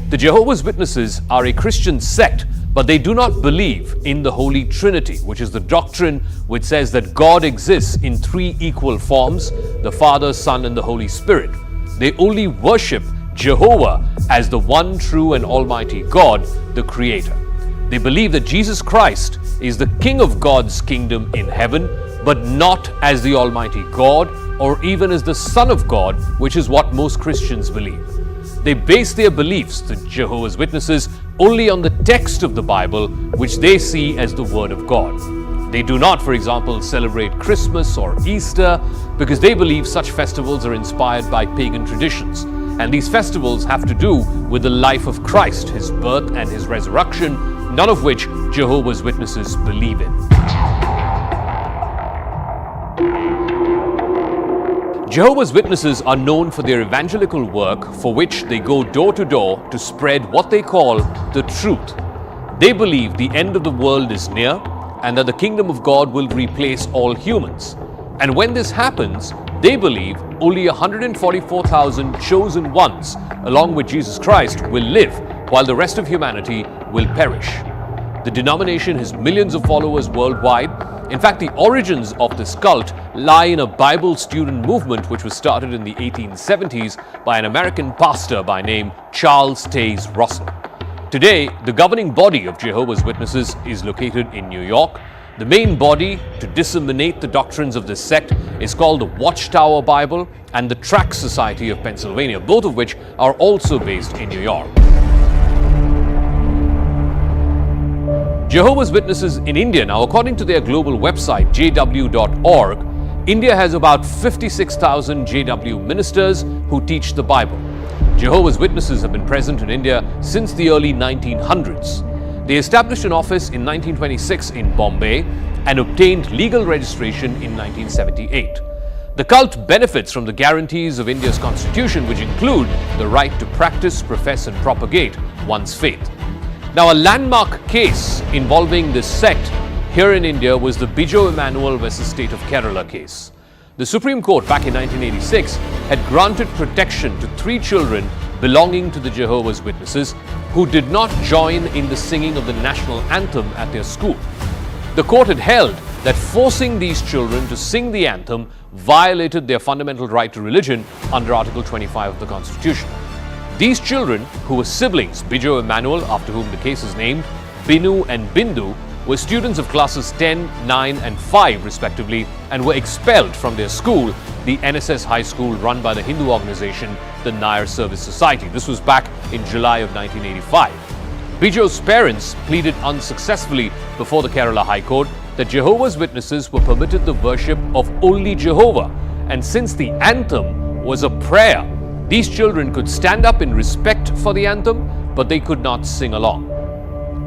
The Jehovah's Witnesses are a Christian sect, but they do not believe in the Holy Trinity, which is the doctrine which says that God exists in 3 equal forms, the Father, Son, and the Holy Spirit. They only worship Jehovah as the one true and almighty God, the Creator. They believe that Jesus Christ is the King of God's kingdom in heaven, but not as the Almighty God or even as the Son of God, which is what most Christians believe. They base their beliefs, the Jehovah's Witnesses, only on the text of the Bible, which they see as the Word of God. They do not, for example, celebrate Christmas or Easter because they believe such festivals are inspired by pagan traditions. And these festivals have to do with the life of Christ, his birth and his resurrection, none of which Jehovah's Witnesses believe in. Jehovah's Witnesses are known for their evangelical work, for which they go door to door to spread what they call the truth. They believe the end of the world is near and that the kingdom of God will replace all humans. And when this happens, they believe only 144,000 chosen ones, along with Jesus Christ, will live, while the rest of humanity will perish. The denomination has millions of followers worldwide. In fact, the origins of this cult lie in a Bible student movement which was started in the 1870s by an American pastor by name Charles Taze Russell. Today, the governing body of Jehovah's Witnesses is located in New York. The main body to disseminate the doctrines of this sect is called the Watchtower Bible and the Tract Society of Pennsylvania, both of which are also based in New York. Jehovah's Witnesses in India now, according to their global website jw.org, India has about 56,000 JW ministers who teach the Bible. Jehovah's Witnesses have been present in India since the early 1900s. They established an office in 1926 in Bombay and obtained legal registration in 1978. The cult benefits from the guarantees of India's constitution, which include the right to practice, profess and propagate one's faith. Now, a landmark case involving this sect here in India was the Bijo Emmanuel versus State of Kerala case. The Supreme Court back in 1986 had granted protection to 3 children belonging to the Jehovah's Witnesses who did not join in the singing of the national anthem at their school. The court had held that forcing these children to sing the anthem violated their fundamental right to religion under Article 25 of the Constitution. These children, who were siblings, Bijo Emmanuel, after whom the case is named, Binu and Bindu were students of classes 10, 9 and 5 respectively and were expelled from their school, the NSS High School run by the Hindu organization, the Nair Service Society. This was back in July of 1985. Bijo's parents pleaded unsuccessfully before the Kerala High Court that Jehovah's Witnesses were permitted the worship of only Jehovah, and since the anthem was a prayer, these children could stand up in respect for the anthem, but they could not sing along.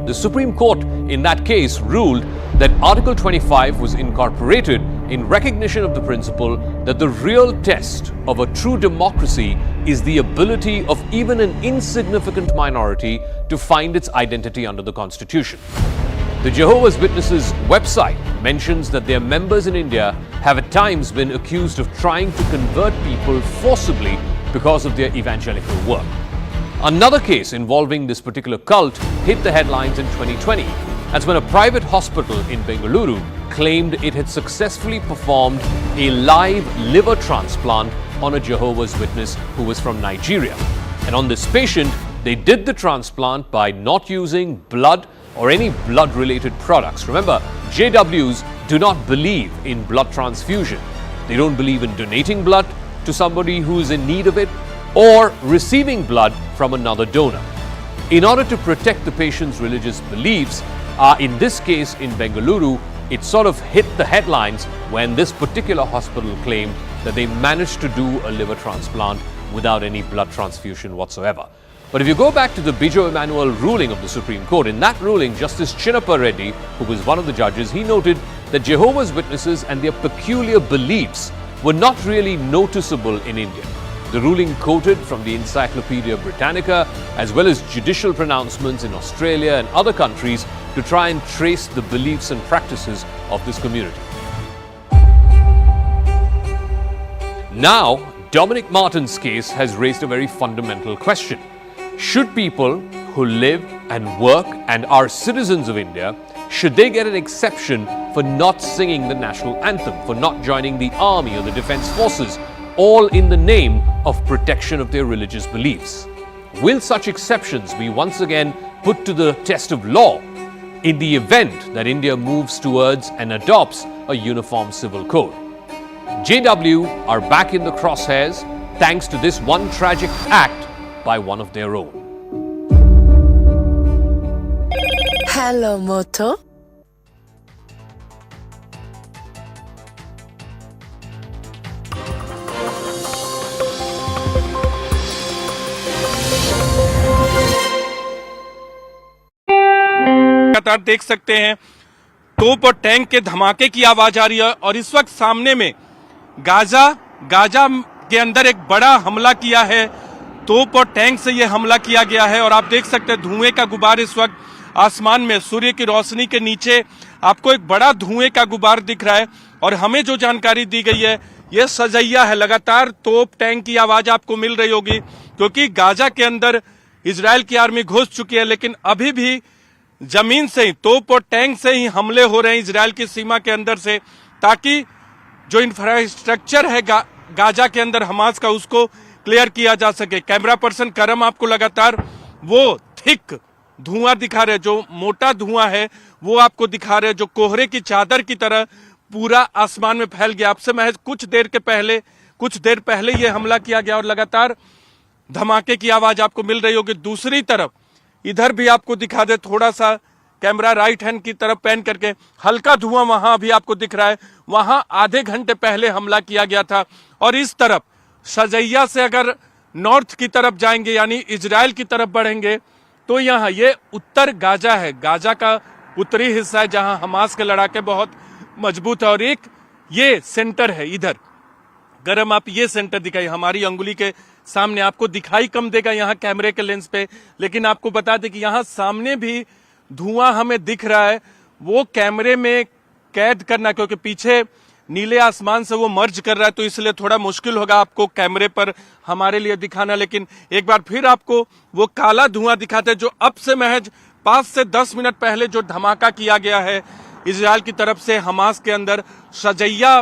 The Supreme Court in that case ruled that Article 25 was incorporated in recognition of the principle that the real test of a true democracy is the ability of even an insignificant minority to find its identity under the Constitution. The Jehovah's Witnesses website mentions that their members in India have at times been accused of trying to convert people forcibly because of their evangelical work. Another case involving this particular cult hit the headlines in 2020. That's when a private hospital in Bengaluru claimed it had successfully performed a live liver transplant on a Jehovah's Witness who was from Nigeria. And on this patient, they did the transplant by not using blood or any blood-related products. Remember, JWs do not believe in blood transfusion. They don't believe in donating blood to somebody who is in need of it or receiving blood from another donor. In order to protect the patient's religious beliefs, in this case in Bengaluru, it sort of hit the headlines when this particular hospital claimed that they managed to do a liver transplant without any blood transfusion whatsoever. But if you go back to the Bijo Emmanuel ruling of the Supreme Court, in that ruling, Justice Chinnappa Reddy, who was one of the judges, he noted that Jehovah's Witnesses and their peculiar beliefs were not really noticeable in India. The ruling quoted from the Encyclopedia Britannica as well as judicial pronouncements in Australia and other countries to try and trace the beliefs and practices of this community. Now, Dominic Martin's case has raised a very fundamental question. Should people who live and work and are citizens of India, should they get an exception for not singing the national anthem, for not joining the army or the defense forces, all in the name of protection of their religious beliefs? Will such exceptions be once again put to the test of law in the event that India moves towards and adopts a uniform civil code? JW are back in the crosshairs thanks to this one tragic act by one of their own. Hello, Moto. लगातार देख सकते हैं तोप और tank के धमाके की आवाज आ रही है और इस वक्त सामने में गाजा के अंदर एक बड़ा हमला किया है। तोप और टैंक से यह हमला किया गया है और आप देख सकते हैं धुएं का गुबार इस वक्त आसमान में सूर्य की रोशनी के नीचे आपको एक बड़ा धुएं का गुबार दिख रहा है। और हमें जो जानकारी दी गई है यह सजैया है। लगातार तोप टैंक की आवाज आपको मिल रही होगी क्योंकि गाजा के अंदर इजराइल की आर्मी घुस चुकी है, लेकिन अभी भी जमीन से ही तोप और टैंक से ही हमले हो रहे हैं इजराइल की सीमा के अंदर से, ताकि जो इंफ्रास्ट्रक्चर है गाजा के अंदर हमास का उसको क्लियर किया जा सके। कैमरा पर्सन करम आपको लगातार वो थिक धुआं दिखा रहे, जो मोटा धुआं है वो आपको दिखा रहे, जो कोहरे की चादर की तरह पूरा आसमान में फैल गया। आपसे महज कुछ देर पहले ये हमला किया गया और लगातार धमाके की आवाज आपको मिल रही होगी। दूसरी तरफ इधर भी आपको दिखा दे, थोड़ा सा कैमरा राइट हैंड की तरफ पैन करके, हल्का धुआं वहां भी आपको दिख रहा है। वहां आधे घंटे पहले हमला किया गया था। और इस तरफ सजैया से अगर नॉर्थ की तरफ जाएंगे यानी इजराइल की तरफ बढ़ेंगे तो यहाँ ये उत्तर गाजा है, गाजा का उत्तरी हिस्सा है जहां हमास के लड़ाके बहुत मजबूत है। और एक ये सेंटर है इधर, गरम आप ये सेंटर दिखाई, हमारी अंगुली के सामने आपको दिखाई कम देगा यहाँ कैमरे के लेंस पे, लेकिन आपको बता दें कि यहाँ सामने भी धुआं हमें दिख रहा है। वो कैमरे में कैद करना, क्योंकि पीछे नीले आसमान से वो मर्ज कर रहा है तो इसलिए थोड़ा मुश्किल होगा आपको कैमरे पर हमारे लिए दिखाना। लेकिन एक बार फिर आपको वो काला धुआं दिखाते हैं जो अब से महज 5 से 10 मिनट पहले जो धमाका किया गया है इजराइल की तरफ से हमास के अंदर सजैया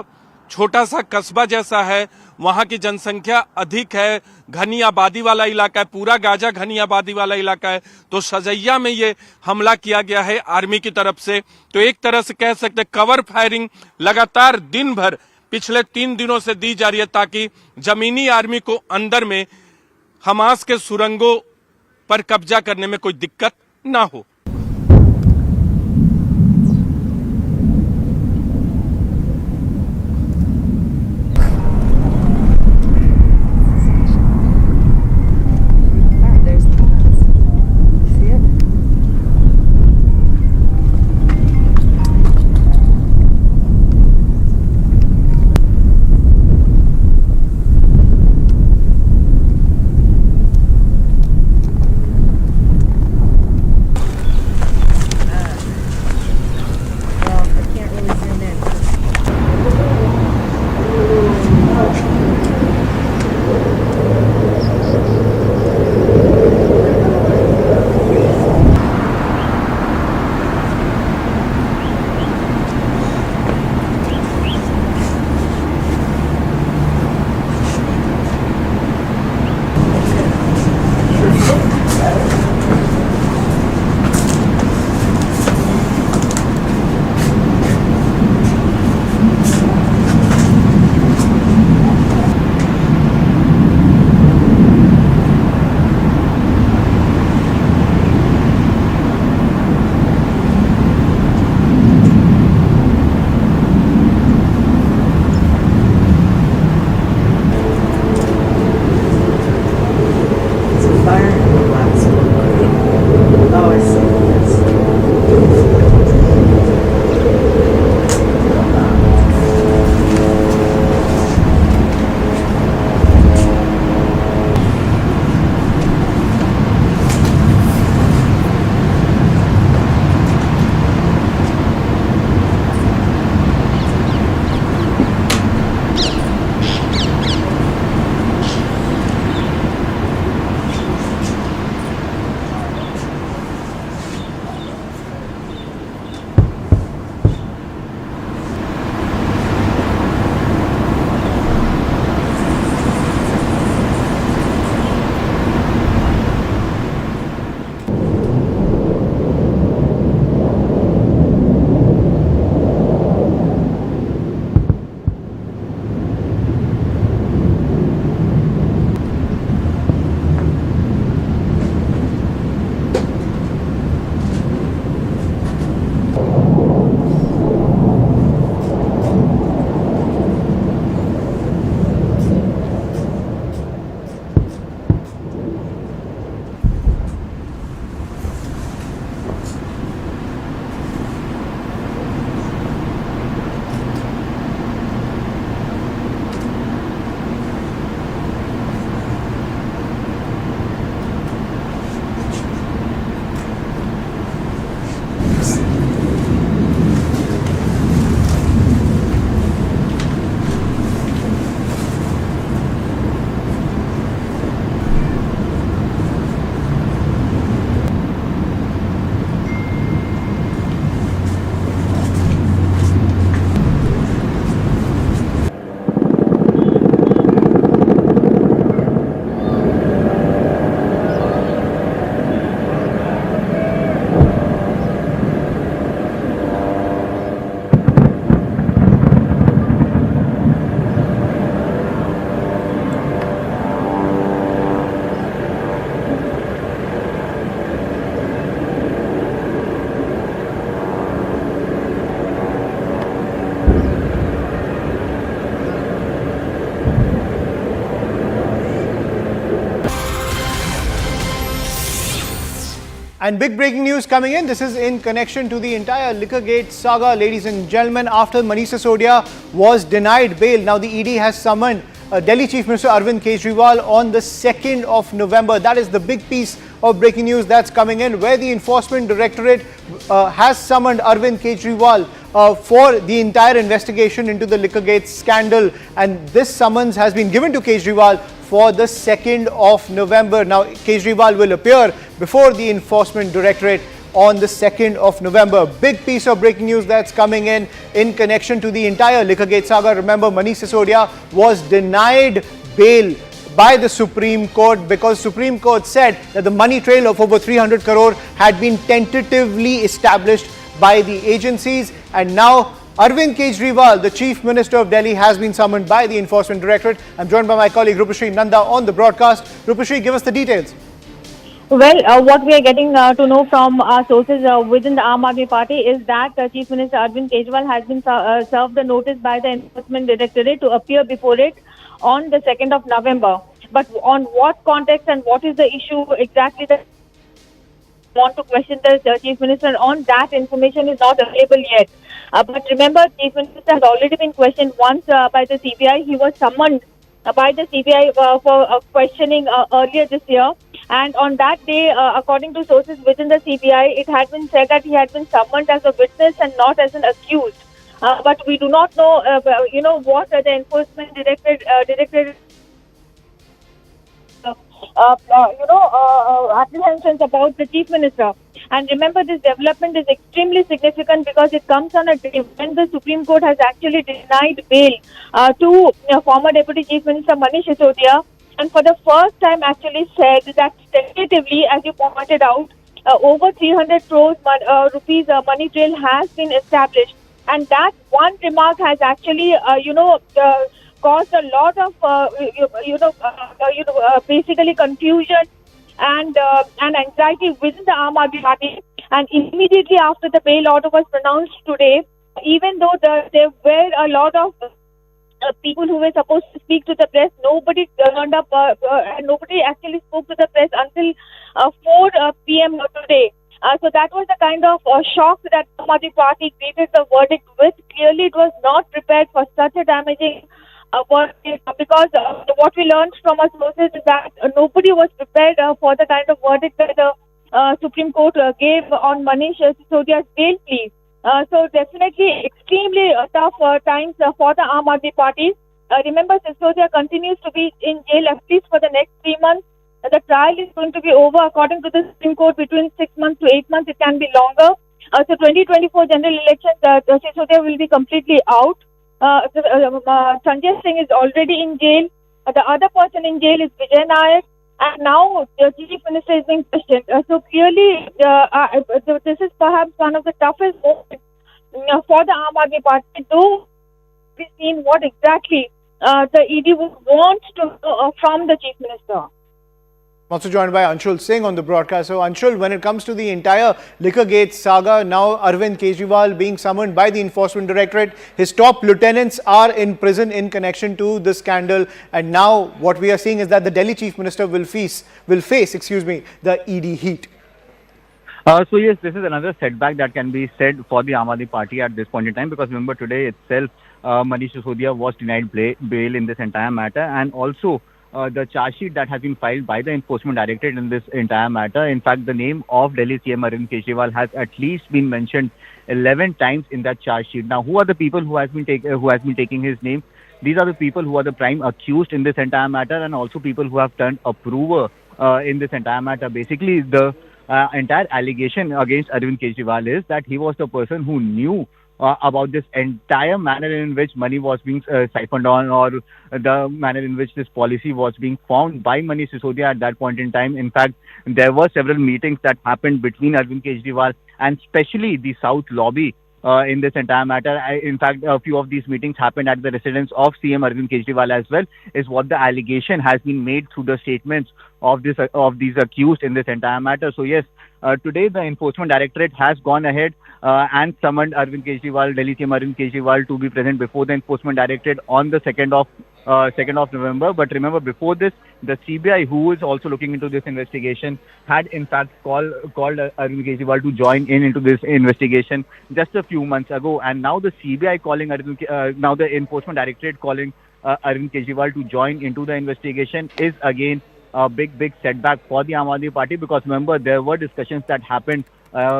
छोटा सा कस्बा जैसा है, वहां की जनसंख्या अधिक है, घनी आबादी वाला इलाका है, पूरा गाजा घनी आबादी वाला इलाका है। तो सजैया में ये हमला किया गया है आर्मी की तरफ से। तो एक तरह से कह सकते हैं कवर फायरिंग लगातार दिन भर पिछले 3 दिनों से दी जा रही है, ताकि जमीनी आर्मी को अंदर में हमास के सुरंगों पर कब्जा करने में कोई दिक्कत ना हो। And big breaking news coming in. This is in connection to the entire Liquorgate saga, ladies and gentlemen. After Manish Sisodia was denied bail, now the ED has summoned Delhi Chief Minister Arvind Kejriwal on the 2nd of November. That is the big piece of breaking news that's coming in, where the Enforcement Directorate has summoned Arvind Kejriwal for the entire investigation into the Liquorgate scandal. And this summons has been given to Kejriwal for the 2nd of November. Now, Kejriwal will appear before the Enforcement Directorate on the 2nd of November. Big piece of breaking news that's coming in connection to the entire Liquorgate saga. Remember, Manish Sisodia was denied bail by the Supreme Court because Supreme Court said that the money trail of over 300 crore had been tentatively established by the agencies, and now Arvind Kejriwal, the Chief Minister of Delhi, has been summoned by the Enforcement Directorate. I'm joined by my colleague Rupashri Nanda on the broadcast. Rupashri, give us the details. Well, what we are getting to know from our sources within the Aam Aadmi Party is that Chief Minister Arvind Kejriwal has been served the notice by the Enforcement Directorate to appear before it on the 2nd of November. But on what context and what is the issue exactly that want to question the Chief Minister on, that information is not available yet. But remember, Chief Minister has already been questioned once by the CBI. He was summoned by the CBI for questioning earlier this year. And on that day, according to sources within the CBI, it had been said that he had been summoned as a witness and not as an accused. But we do not know, what the Enforcement Directorate apprehensions about the Chief Minister. And remember, this development is extremely significant because it comes on a day when the Supreme Court has actually denied bail to former Deputy Chief Minister Manish Sisodia, and for the first time actually said that tentatively, as you pointed out, over 300 crores rupees money trail has been established. And that one remark has actually, caused a lot of, basically confusion and anxiety within the Aam Aadmi Party. And immediately after the bail order was pronounced today, even though there were a lot of people who were supposed to speak to the press, nobody turned up, and nobody actually spoke to the press until 4 p.m. today. So that was the kind of shock that the Aam Aadmi Party created the verdict with. Clearly, it was not prepared for such a damaging verdict, because what we learned from our sources is that nobody was prepared for the kind of verdict that the Supreme Court gave on Manish Sisodia's bail plea. So definitely extremely tough times for the Aam Aadmi Party. Remember, Sisodia continues to be in jail at least for the next 3 months. The trial is going to be over, according to the Supreme Court, between 6 months to 8 months. It can be longer. So 2024 general elections, Sisodia will be completely out. Sanjay Singh is already in jail. The other person in jail is Vijay Nayak. And now the Chief Minister is being questioned. So clearly, this is perhaps one of the toughest moments for the Aam Aadmi Party. Though we've seen what exactly the ED would want to from the Chief Minister. Also joined by Anshul Singh on the broadcast. So Anshul, when it comes to the entire Liquorgate saga, now Arvind Kejriwal being summoned by the Enforcement Directorate, his top lieutenants are in prison in connection to this scandal, and now what we are seeing is that the Delhi Chief Minister will face the ED heat. So yes, this is another setback that can be said for the Aam Aadmi Party at this point in time, because remember, today itself Manish Sisodia was denied bail in this entire matter, and also the charge sheet that has been filed by the Enforcement Directorate in this entire matter. In fact, the name of Delhi CM Arvind Kejriwal has at least been mentioned 11 times in that charge sheet. Now, who are the people who has been taking his name? These are the people who are the prime accused in this entire matter, and also people who have turned approver in this entire matter. Basically, the entire allegation against Arvind Kejriwal is that he was the person who knew about this entire manner in which money was being siphoned on, or the manner in which this policy was being found by Manish Sisodia at that point in time. In fact, there were several meetings that happened between Arvind Kejriwal and especially the South lobby in this entire matter. In fact, a few of these meetings happened at the residence of CM Arvind Kejriwal as well, is what the allegation has been made through the statements of these accused in this entire matter. So yes, today the Enforcement Directorate has gone ahead and summoned Arvind Kejriwal, Delhi CM Arvind Kejriwal, to be present before the Enforcement Directorate on the 2nd of November. But remember, before this, the CBI, who is also looking into this investigation, had in fact called Arvind Kejriwal to join into this investigation just a few months ago. And now the CBI calling now the Enforcement Directorate calling Arvind Kejriwal to join into the investigation is again a big setback for the Aam Aadmi Party, because remember, there were discussions that happened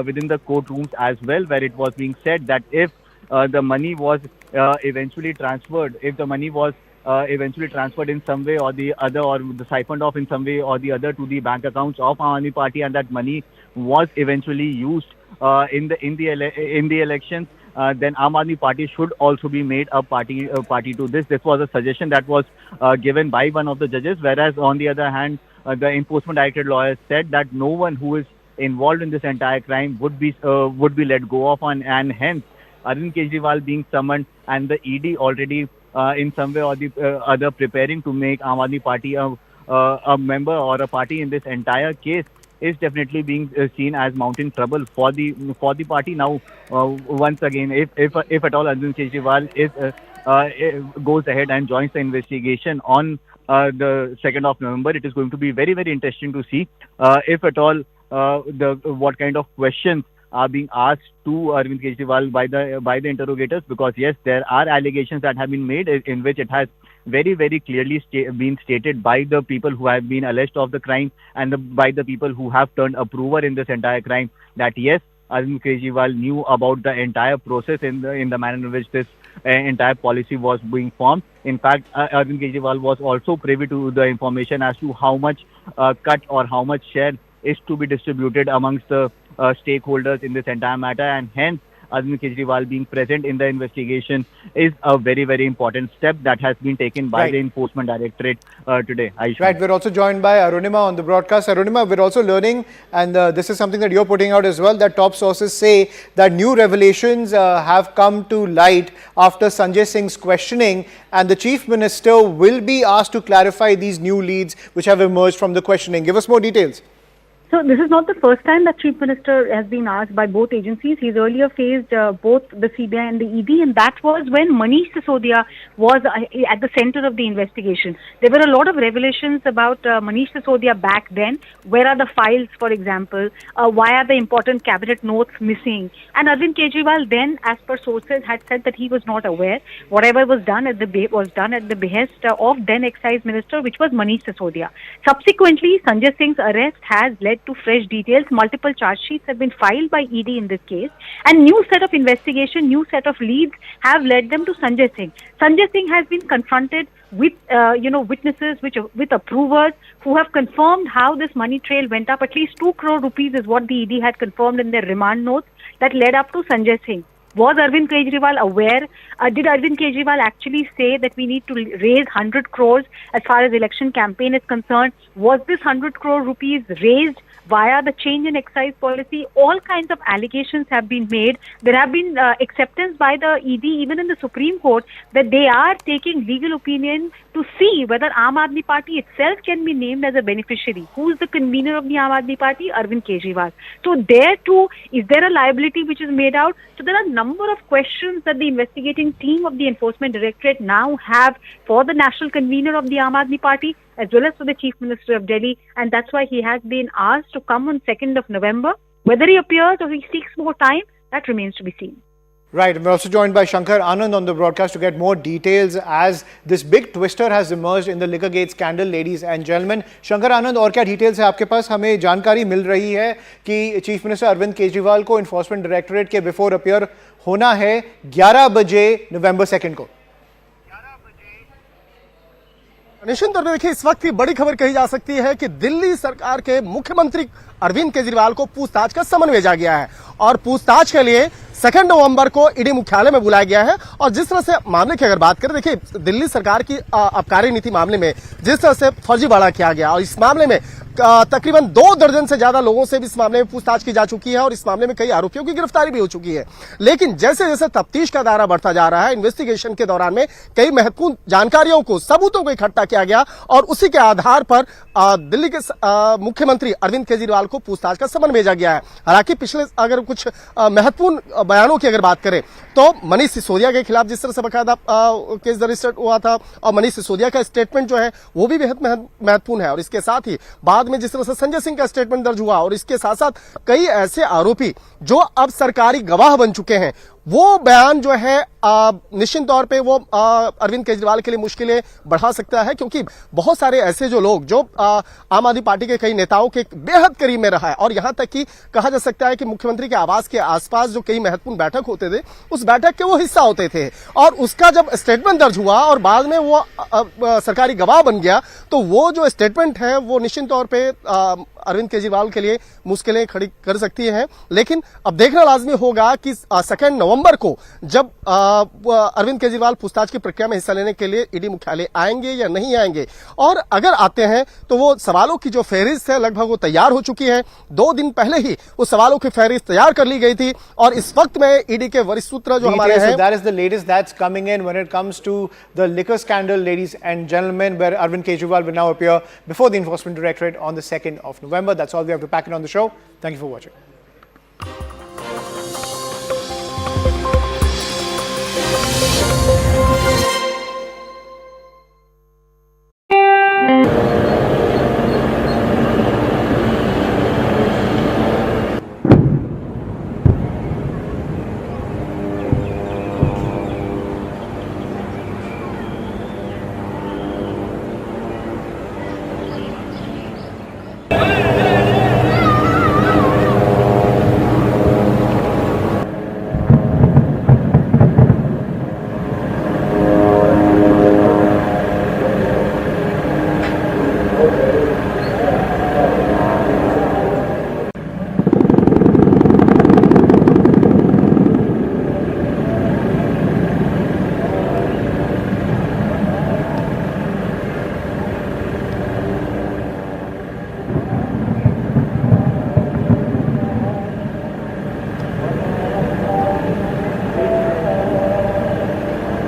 within the courtrooms as well, where it was being said that if the money was eventually transferred, if the money was eventually transferred in some way or the other, or siphoned off in some way or the other to the bank accounts of Aam Aadmi Party, and that money was eventually used in the elections, then Aam Aadmi Party should also be made a party to this. This was a suggestion that was given by one of the judges, whereas on the other hand, the enforcement directorate lawyer said that no one who is involved in this entire crime would be let go of, and hence Arvind Kejriwal being summoned and the ED already in some way or the other preparing to make Aam Aadmi Party a member or a party in this entire case is definitely being seen as mounting trouble for the party. Now, once again, if at all Arvind Kejriwal goes ahead and joins the investigation on the 2nd of November, it is going to be very, very interesting to see if at all what kind of questions are being asked to Arvind Kejriwal by the interrogators, because yes, there are allegations that have been made in which it has very, very clearly been stated by the people who have been alleged of the crime and by the people who have turned approver in this entire crime, that yes, Arvind Kejriwal knew about the entire process in the manner in which this entire policy was being formed. In fact, Arvind Kejriwal was also privy to the information as to how much cut or how much share is to be distributed amongst the stakeholders in this entire matter, and hence Arvind Kejriwal being present in the investigation is a very, very important step that has been taken by the Enforcement Directorate today. Right, we're also joined by Arunima on the broadcast. Arunima, we're also learning, and this is something that you're putting out as well, that top sources say that new revelations have come to light after Sanjay Singh's questioning, and the Chief Minister will be asked to clarify these new leads which have emerged from the questioning. Give us more details. So this is not the first time that Chief Minister has been asked by both agencies. He's earlier faced both the CBI and the ED, and that was when Manish Sisodia was at the center of the investigation. There were a lot of revelations about Manish Sisodia back then. Where are the files, for example? Why are the important cabinet notes missing? And Arvind Kejriwal then, as per sources, had said that he was not aware. Whatever was done at the behest of then Excise Minister, which was Manish Sisodia. Subsequently, Sanjay Singh's arrest has led to fresh details. Multiple charge sheets have been filed by ED in this case, and new set of investigation, new set of leads have led them to Sanjay Singh. Sanjay Singh has been confronted with witnesses, with approvers who have confirmed how this money trail went up. At least 2 crore rupees is what the ED had confirmed in their remand notes that led up to Sanjay Singh. Was Arvind Kejriwal aware? Did Arvind Kejriwal actually say that we need to raise 100 crores as far as election campaign is concerned? Was this 100 crore rupees raised via the change in excise policy? All kinds of allegations have been made. There have been acceptance by the ED, even in the Supreme Court, that they are taking legal opinion to see whether Aam Aadmi Party itself can be named as a beneficiary. Who is the convener of the Aam Aadmi Party? Arvind Kejriwal. So there too, is there a liability which is made out? So there are a number of questions that the investigating team of the Enforcement Directorate now have for the national convener of the Aam Aadmi Party, as well as for the Chief Minister of Delhi, and that's why he has been asked to come on 2nd of November. Whether he appears or he seeks more time, that remains to be seen. Right, we're also joined by Shankar Anand on the broadcast to get more details as this big twister has emerged in the Liquorgate scandal, ladies and gentlemen. Shankar Anand, और क्या details है आपके पास? हमें जानकारी मिल रही है कि chief minister Arvind Kejriwal को एनफोर्समेंट डायरेक्टोरेट के बिफोर अपीयर होना है 11 बजे नवंबर 2 को। निश्चित तौर पर देखिए, इस वक्त की बड़ी खबर कही जा सकती है कि दिल्ली सरकार के मुख्यमंत्री अरविंद केजरीवाल को पूछताछ का समन भेजा गया है और पूछताछ के लिए 2 नवंबर को ईडी मुख्यालय में बुलाया गया है। और जिस तरह से मामले की अगर बात करें, देखिए दिल्ली सरकार की आबकारी नीति मामले में जिस तरह से फर्जीवाड़ा किया गया और इस मामले में तकरीबन 2 दर्जन से ज्यादा लोगों से भी इस मामले में पूछताछ की जा चुकी है और इस मामले में कई आरोपियों की गिरफ्तारी भी हो चुकी है। लेकिन जैसे जैसे तफ्तीश का दायरा बढ़ता जा रहा है, इन्वेस्टिगेशन के दौरान में कई महत्वपूर्ण जानकारियों को, सबूतों को इकट्ठा किया गया और उसी के आधार पर दिल्ली के मुख्यमंत्री अरविंद केजरीवाल को पूछताछ का समन भेजा गया है। हालांकि पिछले अगर कुछ महत्वपूर्ण बयानों की अगर बात करें तो मनीष सिसोदिया के खिलाफ जिस तरह से बकायदा केस रजिस्टर्ड हुआ था और मनीष सिसोदिया का स्टेटमेंट जो है वो भी बेहद महत्वपूर्ण है। और इसके साथ ही बाद में जिस तरह से संजय सिंह का स्टेटमेंट दर्ज हुआ और इसके साथ साथ कई ऐसे आरोपी जो अब सरकारी गवाह बन चुके हैं, वो बयान जो है निश्चित तौर पे वो अरविंद केजरीवाल के लिए मुश्किलें बढ़ा सकता है, क्योंकि बहुत सारे ऐसे जो लोग जो आम आदमी पार्टी के कई नेताओं के बेहद करीब में रहा है, और यहां तक कि कहा जा सकता है कि मुख्यमंत्री के आवास के आसपास जो कई महत्वपूर्ण बैठक होते थे उस बैठक के वो हिस्सा होते थे, और उसका जब स्टेटमेंट दर्ज हुआ और बाद में वो सरकारी गवाह बन गया, तो वो जो स्टेटमेंट है वो निश्चित तौर पे अरविंद केजरीवाल के लिए मुश्किलें खड़ी कर सकती हैं। लेकिन अब देखना लाजमी होगा कि 2 नवंबर को जब अरविंद केजरीवाल पूछताछ की प्रक्रिया में हिस्सा लेने के लिए ईडी मुख्यालय आएंगे या नहीं आएंगे, और अगर आते हैं तो वो सवालों की जो फहरिस्त है लगभग वो तैयार हो चुकी है। 2 दिन पहले ही उस सवालों की फहरिस्त तैयार कर ली गई थी, और इस वक्त में ईडी के वरिष्ठ सूत्र जो हमारे हैं, that is the latest that's coming in when it comes to the liquor scandal, ladies and gentlemen, where Arvind Kejriwal will now appear before the Enforcement Directorate on the 2nd of November. That's all we have to pack it on the show. Thank you for watching.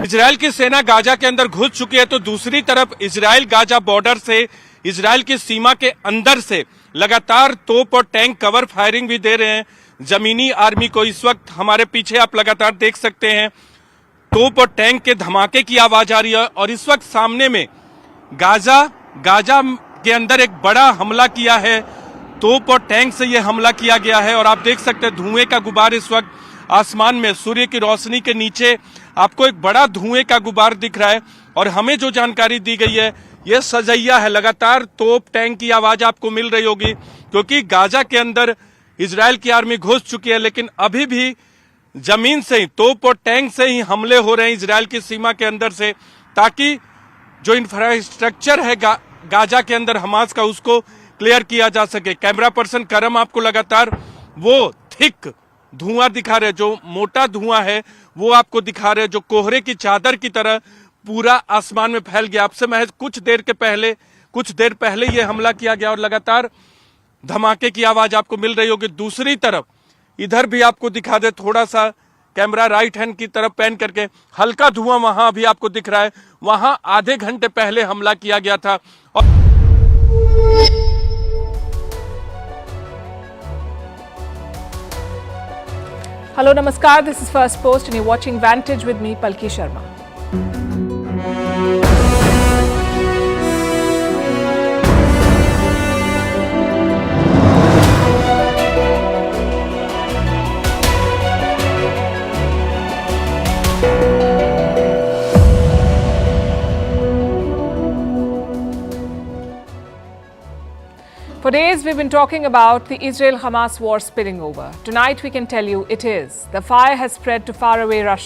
Israel की सेना Gaza के अंदर घुस चुकी है, तो दूसरी तरफ इजराइल गाजा बॉर्डर से, इजराइल की सीमा के अंदर से लगातार तोप और टैंक कवर फायरिंग भी दे रहे हैं जमीनी आर्मी को। इस वक्त हमारे पीछे आप लगातार देख सकते हैं तोप और टैंक के धमाके की आवाज आ रही है, और इस वक्त सामने में गाजा के अंदर एक बड़ा हमला किया है, तोप और टैंक से यह हमला किया गया है। और आप देख सकते हैं धुएं का गुबार इस वक्त आसमान में, सूर्य की रोशनी के नीचे आपको एक बड़ा धुएं का गुबार दिख रहा है। और हमें जो जानकारी दी गई है यह सजैया है, लगातार तोप टैंक की आवाज आपको मिल रही होगी, क्योंकि गाजा के अंदर इजराइल की आर्मी घुस चुकी है, लेकिन अभी भी जमीन से ही तोप और टैंक से ही हमले हो रहे हैं इजराइल की सीमा के अंदर से, ताकि जो इंफ्रास्ट्रक्चर है गाजा के अंदर हमास का, उसको क्लियर किया जा सके। कैमरा पर्सन करम आपको लगातार वो थिक धुआं दिखा रहे, जो मोटा धुआं है वो आपको दिखा रहे, जो कोहरे की चादर की तरह पूरा आसमान में फैल गया। आपसे महज कुछ देर पहले ये हमला किया गया, और लगातार धमाके की आवाज आपको मिल रही होगी। दूसरी तरफ इधर भी आपको दिखा दे, थोड़ा सा कैमरा राइट हैंड की तरफ पैन करके, हल्का धुआं वहां भी आपको दिख रहा है, वहां आधे घंटे पहले हमला किया गया था। Hello, Namaskar. This is First Post and you're watching Vantage with me, Palki Sharma. For days, we've been talking about the Israel-Hamas war spilling over. Tonight, we can tell you it is. The fire has spread to faraway Russia.